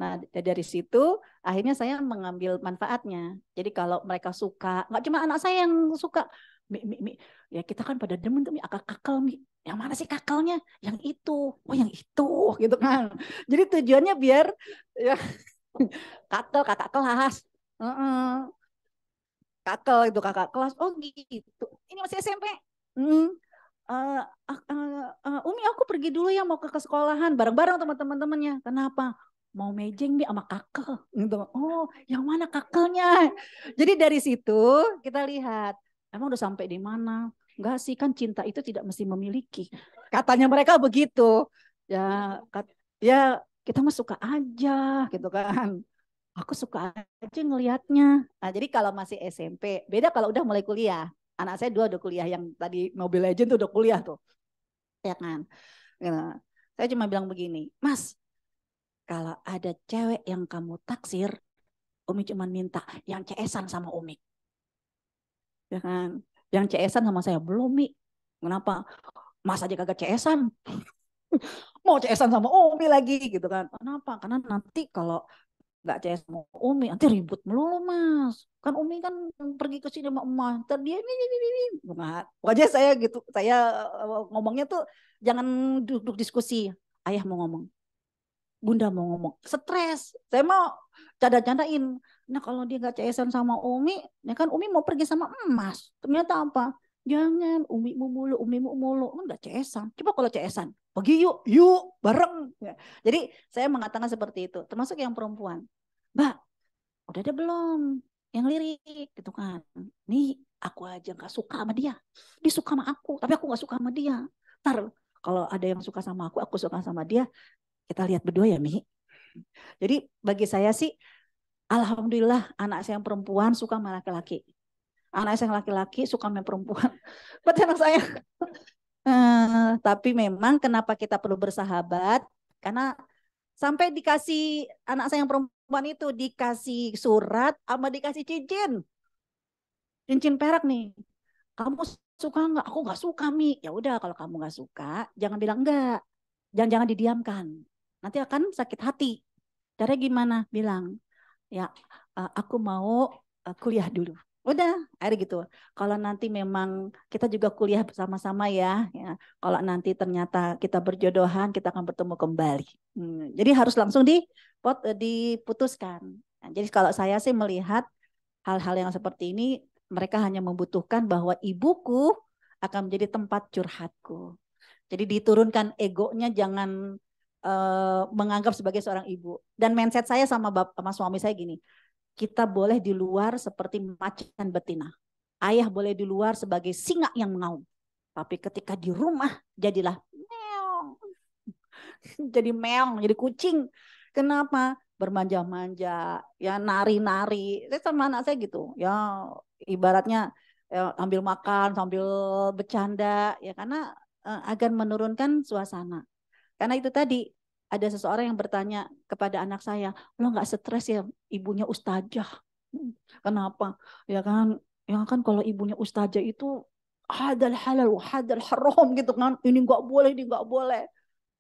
Nah dari situ akhirnya saya mengambil manfaatnya. Jadi kalau mereka suka, nggak cuma anak saya yang suka, Mi, ya kita kan pada demen tuh Mi, kakal Mi. Yang mana sih kakalnya? Yang itu, oh yang itu, gitu kan. Jadi tujuannya biar ya kakak kelas, kakak itu kakak kelas, oh gitu. Ini masih SMP. Umi aku pergi dulu ya mau ke sekolahan bareng-bareng teman-temannya. Kenapa? Mau mejeng nih sama kakak. Gitu. Oh, yang mana kakaknya? Jadi dari situ kita lihat, emang udah sampai di mana? Enggak sih, kan cinta itu tidak mesti memiliki. Katanya mereka begitu. Ya, ya kita mah suka aja gitu kan. Aku suka aja ngelihatnya. Nah, jadi kalau masih SMP, beda kalau udah mulai kuliah. Anak saya dua udah kuliah, yang tadi Mobile Legend tuh udah kuliah tuh. Ya kan? Gitu. Saya cuma bilang begini, Mas, kalau ada cewek yang kamu taksir, Umi cuma minta yang CS-an sama Umi. Ya kan? Yang CS-an sama saya belum, Mi. Kenapa? Mas aja kagak CS-an. Mau CS-an sama Umi lagi gitu kan. Kenapa? Karena nanti kalau nggak CS sama Umi, nanti ribut melulu Mas. Kan Umi kan pergi ke sini sama emak, ntar dia ini. Pokoknya saya gitu, saya ngomongnya tuh jangan duduk diskusi. Ayah mau ngomong, Bunda mau ngomong, stres. Saya mau canda-candain. Nah kalau dia nggak CS-an sama Umi, ya kan Umi mau pergi sama emas. Ternyata apa? Jangan, Umi mu mulu. Enggak CS-an. Coba kalau CS-an, pergi yuk bareng. Jadi saya mengatakan seperti itu. Termasuk yang perempuan. Mbak, udah ada belum yang lirik gitu kan? Nih aku aja nggak suka sama dia. Dia suka sama aku, tapi aku nggak suka sama dia. Ntar kalau ada yang suka sama aku suka sama dia. Kita lihat berdua ya, Mi. Jadi bagi saya sih, alhamdulillah anak saya yang perempuan suka sama laki-laki. Anak saya yang laki-laki suka sama perempuan. Berarti anak saya. Tapi memang kenapa kita perlu bersahabat? Karena sampai dikasih anak saya yang perempuan itu dikasih surat sama dikasih cincin. Cincin perak nih. Kamu suka nggak? Aku nggak suka, Mi. Ya udah kalau kamu nggak suka, jangan bilang enggak. Jangan didiamkan. Nanti akan sakit hati. Caranya gimana? Bilang, ya aku mau kuliah dulu. Udah, akhirnya gitu. Kalau nanti memang kita juga kuliah bersama-sama ya. Kalau nanti ternyata kita berjodohan, kita akan bertemu kembali. Jadi harus langsung diputuskan. Nah, jadi kalau saya sih melihat hal-hal yang seperti ini, mereka hanya membutuhkan bahwa ibuku akan menjadi tempat curhatku. Jadi diturunkan egonya, jangan menganggap sebagai seorang ibu. Dan mindset saya sama suami saya gini, kita boleh di luar seperti macan betina. Ayah boleh di luar sebagai singa yang mengaum. Tapi ketika di rumah jadilah meong. Jadi meong, jadi kucing. Kenapa? Bermanja-manja, ya nari-nari. Saya sama anak saya gitu. Ya ibaratnya ya, ambil makan sambil bercanda. Ya karena agar menurunkan suasana. Karena itu tadi, ada seseorang yang bertanya kepada anak saya, lo nggak stres ya ibunya ustazah? Kenapa? Ya kan kalau ibunya ustazah itu hadal halal, hadal haram gitu kan. Ini nggak boleh, ini nggak boleh.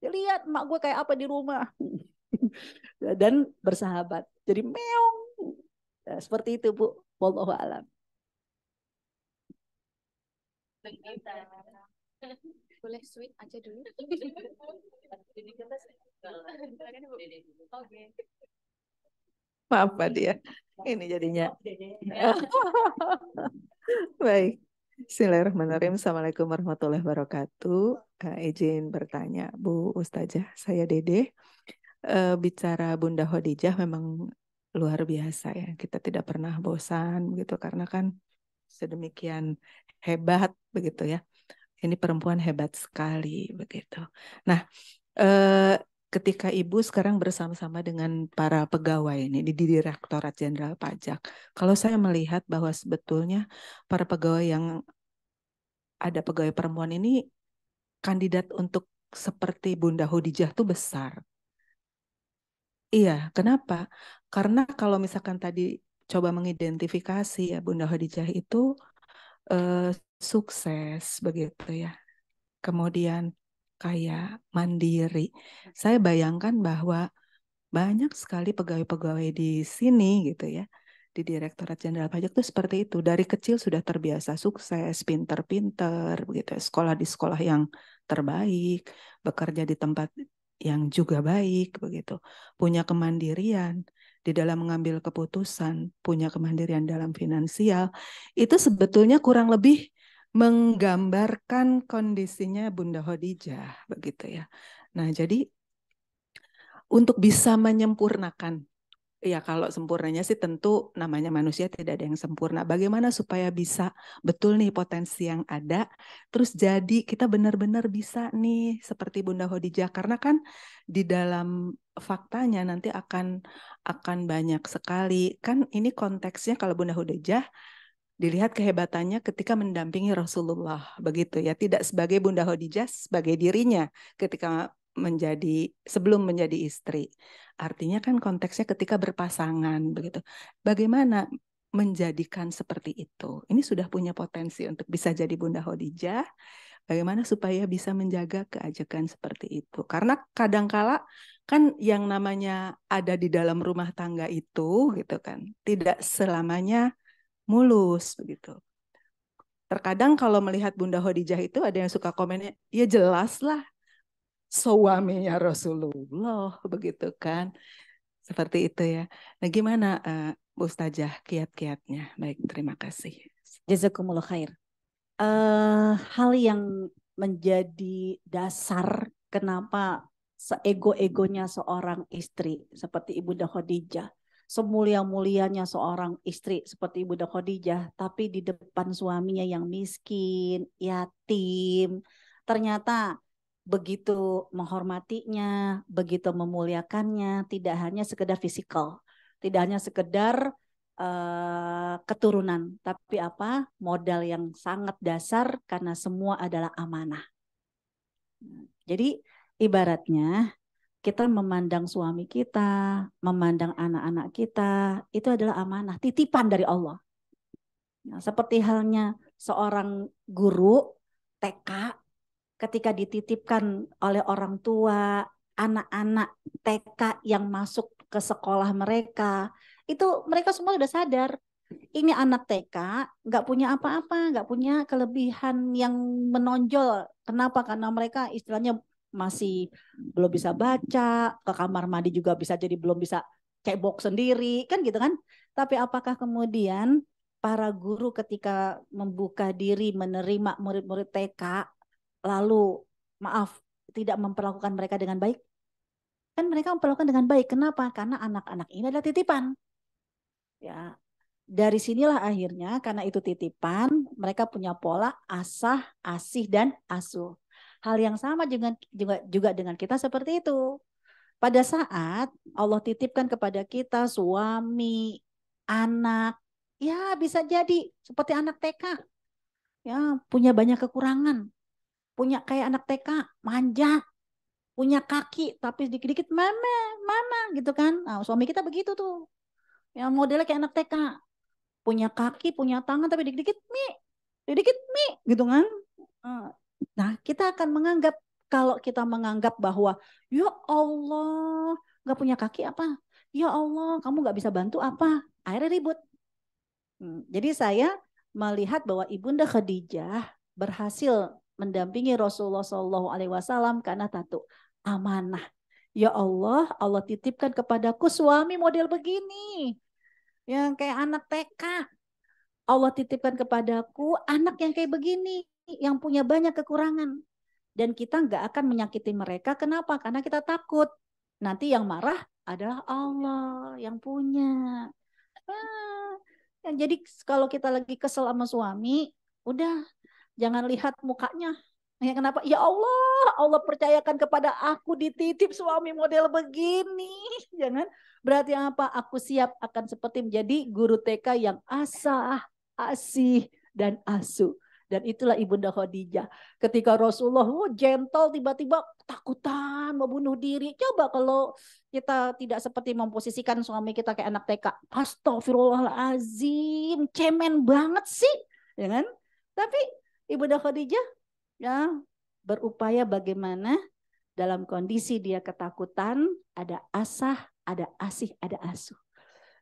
Ya, lihat mak gue kayak apa di rumah. Dan bersahabat. Jadi meong. Nah, seperti itu Bu. Wallahu a'lam. Boleh sweet aja dulu. Maaf Pak dia. Ini jadinya. Baik. Bismillahirrahmanirrahim. Assalamualaikum warahmatullahi wabarakatuh. Izin bertanya, Bu Ustazah, saya Dede. Bicara Bunda Khadijah memang luar biasa ya. Kita tidak pernah bosan gitu karena kan sedemikian hebat begitu ya. Ini perempuan hebat sekali begitu. Nah, ketika Ibu sekarang bersama-sama dengan para pegawai ini di Direktorat Jenderal Pajak, kalau saya melihat bahwa sebetulnya para pegawai yang ada pegawai perempuan ini kandidat untuk seperti Bunda Khadijah tuh besar. Iya, kenapa? Karena kalau misalkan tadi coba mengidentifikasi ya Bunda Khadijah itu sukses begitu ya. Kemudian kaya, mandiri. Saya bayangkan bahwa banyak sekali pegawai-pegawai di sini gitu ya. Di Direktorat Jenderal Pajak itu seperti itu. Dari kecil sudah terbiasa sukses, pinter-pinter begitu ya. Sekolah di sekolah yang terbaik, bekerja di tempat yang juga baik begitu. Punya kemandirian di dalam mengambil keputusan, punya kemandirian dalam finansial. Itu sebetulnya kurang lebih menggambarkan kondisinya Bunda Khadijah begitu ya. Nah, jadi untuk bisa menyempurnakan, ya kalau sempurnanya sih tentu namanya manusia tidak ada yang sempurna. Bagaimana supaya bisa betul nih potensi yang ada, terus jadi kita benar-benar bisa nih seperti Bunda Khadijah. Karena kan di dalam faktanya nanti akan banyak sekali. Kan ini konteksnya kalau Bunda Khadijah dilihat kehebatannya ketika mendampingi Rasulullah begitu ya, tidak sebagai Bunda Khadijah, sebagai dirinya ketika sebelum menjadi istri. Artinya kan konteksnya ketika berpasangan begitu. Bagaimana menjadikan seperti itu? Ini sudah punya potensi untuk bisa jadi Bunda Khadijah. Bagaimana supaya bisa menjaga keajekan seperti itu? Karena kadangkala kan yang namanya ada di dalam rumah tangga itu gitu kan, tidak selamanya mulus begitu. Terkadang kalau melihat Bunda Khadijah itu ada yang suka komennya, ya jelas lah suaminya Rasulullah begitu kan. Seperti itu ya. Nah gimana Bu Ustazah kiat-kiatnya? Baik, terima kasih. Jazakumullah khair. Hal yang menjadi dasar kenapa seego-egonya seorang istri seperti Ibunda Khadijah, semulia-mulianya seorang istri seperti Ibunda Khadijah, tapi di depan suaminya yang miskin, yatim, ternyata begitu menghormatinya, begitu memuliakannya, tidak hanya sekedar fisikal, tidak hanya sekedar keturunan, tapi apa? Modal yang sangat dasar karena semua adalah amanah. Jadi ibaratnya kita memandang suami kita, memandang anak-anak kita, itu adalah amanah, titipan dari Allah. Nah, seperti halnya seorang guru TK ketika dititipkan oleh orang tua, anak-anak TK yang masuk ke sekolah mereka, itu mereka semua sudah sadar. Ini anak TK nggak punya apa-apa, nggak punya kelebihan yang menonjol. Kenapa? Karena mereka istilahnya masih belum bisa baca, ke kamar mandi juga bisa jadi belum bisa cebok sendiri, kan gitu kan? Tapi apakah kemudian para guru ketika membuka diri menerima murid-murid TK, lalu maaf tidak memperlakukan mereka dengan baik? Kan mereka memperlakukan dengan baik. Kenapa? Karena anak-anak ini adalah titipan. Ya, dari sinilah akhirnya karena itu titipan, mereka punya pola asah, asih, dan asuh. Hal yang sama juga dengan kita seperti itu. Pada saat Allah titipkan kepada kita suami, anak, ya bisa jadi seperti anak TK, ya punya banyak kekurangan, punya kayak anak TK, manja, punya kaki tapi dikit-dikit mama gitu kan. Nah, suami kita begitu tuh. Yang modelnya kayak anak TK. Punya kaki, punya tangan tapi dikit-dikit gitu kan. Nah, kita akan menganggap, kalau kita menganggap bahwa ya Allah nggak punya kaki apa? Ya Allah kamu nggak bisa bantu apa? Akhirnya ribut. Jadi saya melihat bahwa Ibunda Khadijah berhasil mendampingi Rasulullah SAW karena satu, amanah. Ya Allah, Allah titipkan kepadaku suami model begini, yang kayak anak TK. Allah titipkan kepadaku anak yang kayak begini, yang punya banyak kekurangan. Dan kita nggak akan menyakiti mereka. Kenapa? Karena kita takut. Nanti yang marah adalah Allah yang punya. Jadi kalau kita lagi kesel sama suami, udah jangan lihat mukanya. Ya kenapa? Ya Allah, Allah percayakan kepada aku dititip suami model begini. Jangan. Berarti apa? Aku siap akan seperti menjadi guru TK yang asah, asih, dan asuh. Dan itulah Ibunda Khadijah. Ketika Rasulullah gentle, tiba-tiba takutan mau bunuh diri. Coba kalau kita tidak seperti memposisikan suami kita kayak anak TK. Astagfirullahalazim, cemen banget sih, ya kan? Tapi Ibunda Khadijah ya berupaya bagaimana dalam kondisi dia ketakutan, ada asah, ada asih, ada asuh.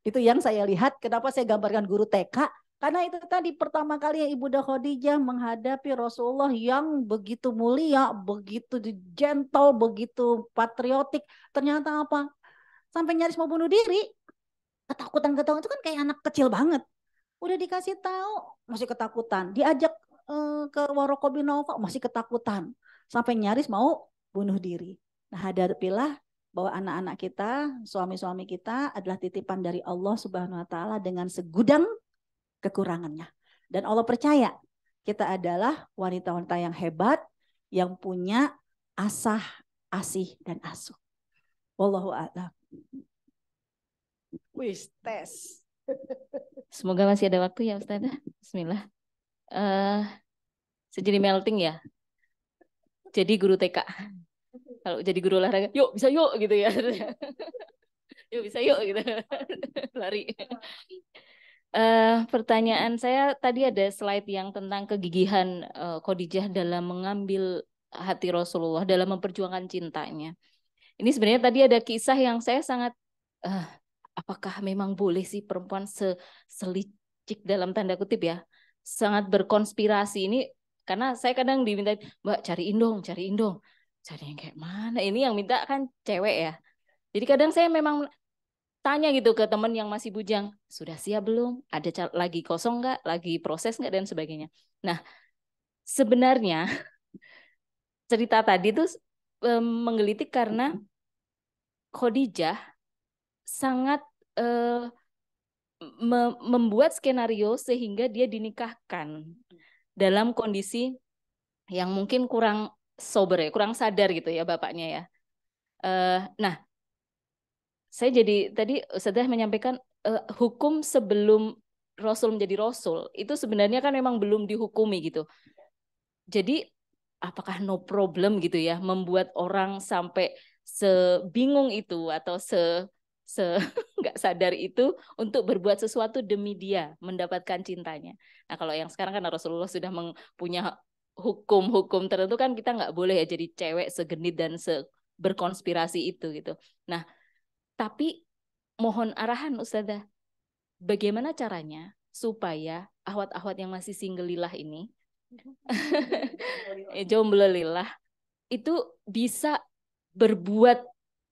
Itu yang saya lihat. Kenapa saya gambarkan guru TK? Karena itu tadi pertama kali Ibunda Khadijah menghadapi Rasulullah yang begitu mulia, begitu gentle, begitu patriotik. Ternyata apa? Sampai nyaris mau bunuh diri. Ketakutan-ketakutan itu kan kayak anak kecil banget. Udah dikasih tahu masih ketakutan. Diajak ke Waraqah bin Naufal masih ketakutan. Sampai nyaris mau bunuh diri. Nah, hadapilah bahwa anak-anak kita, suami-suami kita adalah titipan dari Allah Subhanahu wa taala dengan segudang kekurangannya. Dan Allah percaya kita adalah wanita-wanita yang hebat, yang punya asah, asih, dan asuh. Wallahu a'lam. Wis tes. Semoga masih ada waktu ya Ustazah. Bismillah. Saya jadi melting ya. Jadi guru TK. Kalau jadi guru olahraga, yuk bisa yuk gitu ya. Yuk bisa yuk gitu. Lari. Pertanyaan saya tadi ada slide yang tentang kegigihan Khadijah dalam mengambil hati Rasulullah, dalam memperjuangkan cintanya. Ini sebenarnya tadi ada kisah yang saya sangat, apakah memang boleh sih perempuan selicik dalam tanda kutip ya, sangat berkonspirasi ini, karena saya kadang diminta, Mbak cariin dong, cari yang kayak mana? Ini yang minta kan cewek ya. Jadi kadang saya memang tanya gitu ke teman yang masih bujang, sudah siap belum? Ada lagi kosong nggak? Lagi proses nggak? Dan sebagainya. Nah, sebenarnya cerita tadi tuh menggelitik karena Khadijah sangat membuat skenario sehingga dia dinikahkan dalam kondisi yang mungkin kurang sober ya, kurang sadar gitu ya bapaknya ya. Nah, saya jadi tadi sudah menyampaikan hukum sebelum Rasul menjadi Rasul itu sebenarnya kan memang belum dihukumi gitu. Jadi apakah no problem gitu ya membuat orang sampai sebingung itu atau nggak sadar itu untuk berbuat sesuatu demi dia mendapatkan cintanya. Nah kalau yang sekarang kan Rasulullah sudah punya hukum-hukum tertentu kan kita nggak boleh ya jadi cewek segenit dan berkonspirasi itu gitu. Nah tapi mohon arahan Ustazah, bagaimana caranya supaya ahwat-ahwat yang masih single lillah ini, jomblo lillah, itu bisa berbuat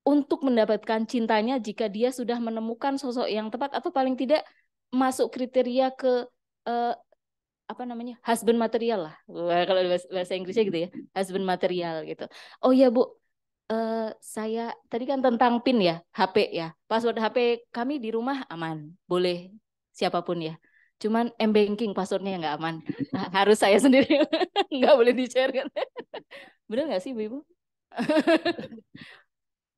untuk mendapatkan cintanya jika dia sudah menemukan sosok yang tepat atau paling tidak masuk kriteria ke apa namanya husband material lah. Kalau bahasa Inggrisnya gitu ya, husband material gitu. Oh ya Bu, saya tadi kan tentang PIN ya, HP ya. Password HP kami di rumah aman, boleh siapapun ya. Cuman M-Banking passwordnya nggak aman. Nah, harus saya sendiri, nggak boleh di-share kan. Bener nggak sih Ibu?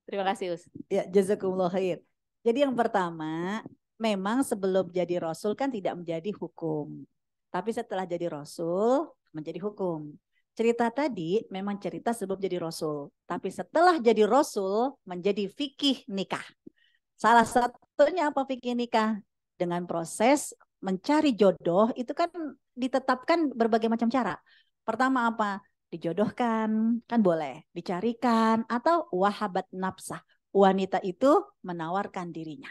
Terima kasih Us. Ya, jazakumullah khair. Jadi yang pertama, memang sebelum jadi Rasul kan tidak menjadi hukum. Tapi setelah jadi Rasul menjadi hukum. cerita tadi memang cerita sebelum jadi Rasul. Tapi setelah jadi Rasul menjadi fikih nikah. Salah satunya apa fikih nikah? Dengan proses mencari jodoh itu kan ditetapkan berbagai macam cara. Pertama apa? Dijodohkan, kan boleh. Dicarikan atau wahabat nafsah. Wanita itu menawarkan dirinya.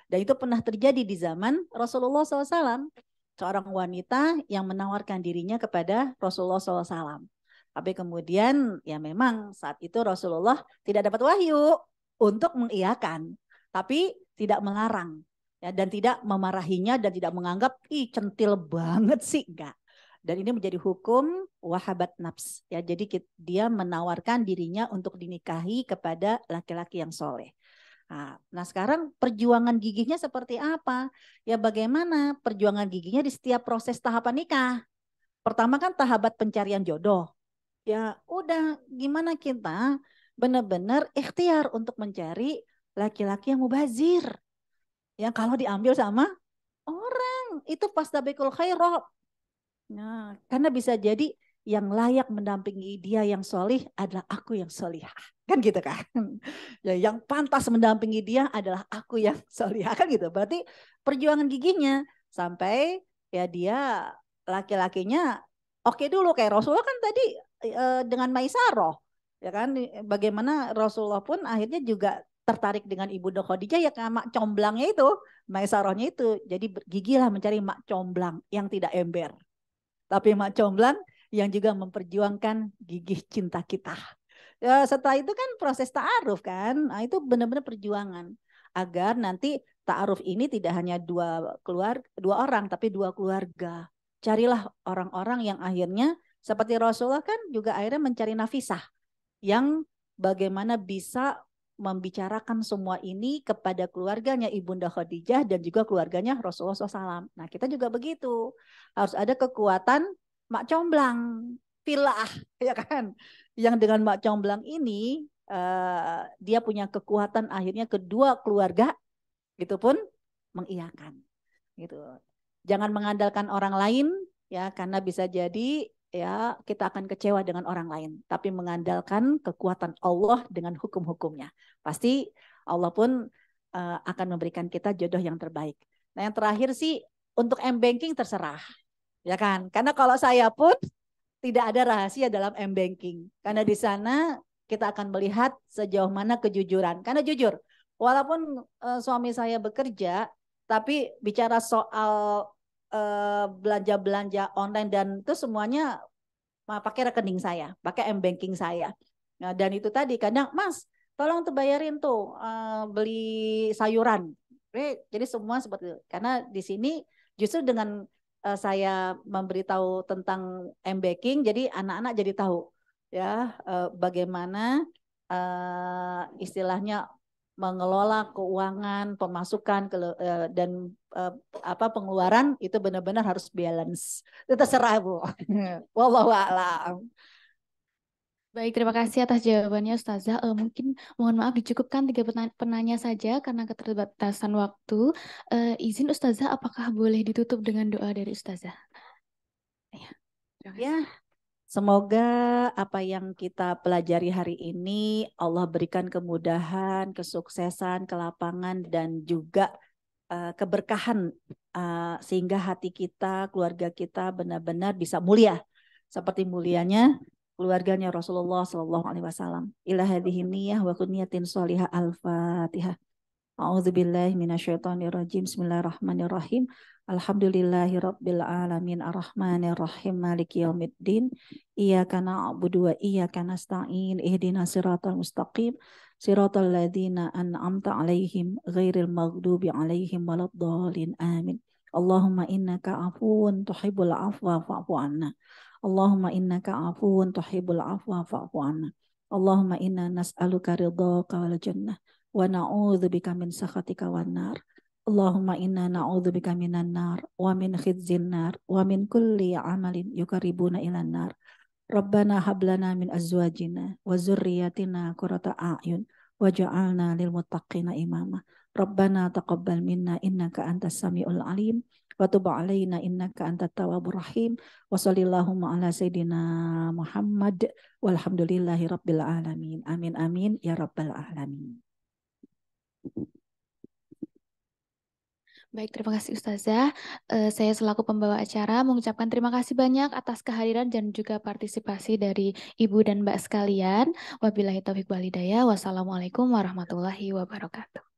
Dan itu pernah terjadi di zaman Rasulullah SAW. Seorang wanita yang menawarkan dirinya kepada Rasulullah SAW. Tapi kemudian ya memang saat itu Rasulullah tidak dapat wahyu untuk mengiyakan. Tapi tidak melarang. Ya, dan tidak memarahinya dan tidak menganggap, ih centil banget sih. Enggak. Dan ini menjadi hukum wahabat nafs. Ya, jadi dia menawarkan dirinya untuk dinikahi kepada laki-laki yang soleh. Nah sekarang perjuangan gigihnya seperti apa? Ya bagaimana perjuangan gigihnya di setiap proses tahapan nikah. Pertama kan tahapan pencarian jodoh. Ya udah gimana kita benar-benar ikhtiar untuk mencari laki-laki yang mubazir. Yang kalau diambil sama orang itu fastabikul khairat. Nah, karena bisa jadi yang layak mendampingi dia yang solih adalah aku yang solihah. Kan gitu kan. Ya, yang pantas mendampingi dia adalah aku yang solihah. Kan gitu. Berarti perjuangan gigihnya sampai ya dia laki-lakinya oke dulu. Kayak Rasulullah kan tadi dengan Maisarah. Ya kan. Bagaimana Rasulullah pun akhirnya juga tertarik dengan Ibunda Khadijah ya kan mak comblangnya itu. Maisarahnya itu. Jadi gigilah mencari mak comblang yang tidak ember. Tapi mak comblang yang juga memperjuangkan gigih cinta kita. Ya, setelah itu kan proses ta'aruf kan. Nah, itu benar-benar perjuangan. Agar nanti ta'aruf ini tidak hanya dua orang, tapi dua keluarga. Carilah orang-orang yang akhirnya, seperti Rasulullah kan juga akhirnya mencari nafisah. Yang bagaimana bisa membicarakan semua ini kepada keluarganya Ibunda Khadijah dan juga keluarganya Rasulullah SAW. Nah kita juga begitu. Harus ada kekuatan mak comblang, filah, ya kan? Yang dengan mak comblang ini dia punya kekuatan akhirnya kedua keluarga itu pun mengiyakan. Gitu. Jangan mengandalkan orang lain ya karena bisa jadi ya kita akan kecewa dengan orang lain. Tapi mengandalkan kekuatan Allah dengan hukum-hukumnya. Pasti Allah pun akan memberikan kita jodoh yang terbaik. Nah yang terakhir sih untuk M-Banking terserah. Ya kan? Karena kalau saya pun tidak ada rahasia dalam M-Banking. Karena di sana kita akan melihat sejauh mana kejujuran. Karena jujur, walaupun suami saya bekerja, tapi bicara soal belanja-belanja online dan itu semuanya pakai rekening saya, pakai M-Banking saya. Nah, dan itu tadi kadang, Mas, tolong tuh bayarin tuh beli sayuran. Jadi semua seperti itu. Karena di sini justru dengan saya memberitahu tentang M-Banking, jadi anak-anak jadi tahu ya bagaimana istilahnya mengelola keuangan, pemasukan dan pengeluaran itu benar-benar harus balance. Itu terserah Bu. Wallahu a'lam. Baik, terima kasih atas jawabannya Ustazah. Mungkin mohon maaf dicukupkan 3 penanya saja karena keterbatasan waktu. Izin Ustazah, apakah boleh ditutup dengan doa dari Ustazah? Ya, semoga apa yang kita pelajari hari ini Allah berikan kemudahan, kesuksesan, kelapangan dan juga keberkahan sehingga hati kita, keluarga kita benar-benar bisa mulia seperti mulianya keluarganya Rasulullah SAW. Ila hadhihi niyyah wa kunniyatin sholihah al-Fatihah. A'udzubillahi minasyaitonirrajim. Bismillahirrahmanirrahim. Alhamdulillahi rabbil alamin arrahmanirrahim maliki yaumiddin. Iyyaka na'budu wa iyyaka nasta'in. Ihdinas siratal mustaqim. Siratal ladzina an'amta 'alaihim ghairil maghdubi 'alaihim waladdallin. Amin. Allahumma innaka 'afuwun tuhibbul 'afwa fa'fu 'anna. Allahumma innaka 'afuwun tuhibbul 'afwa fa'fu 'anna. Allahumma inna nas'aluka ridhaka wal jannah wa na'udzubika min sakhatika wan nar. Allahumma inna na'udzubika minan nar wa min khizyin nar wa min kulli amalin yuqarribuna ilan nar. Rabbana hab lana min azwajina wa dzurriyyatina qurrata a'yun waj'alna lil muttaqina imama. Rabbana taqabbal minna innaka antas samiul alim wa tub alaina innaka antat tawwabur rahim. Wa sallallahu ala sayyidina Muhammad walhamdulillahi rabbil alamin. Amin amin ya rabbal alamin. Baik, terima kasih Ustazah. Saya selaku pembawa acara mengucapkan terima kasih banyak atas kehadiran dan juga partisipasi dari Ibu dan Mbak sekalian. Wabillahi taufiq wal hidayah. Wassalamualaikum warahmatullahi wabarakatuh.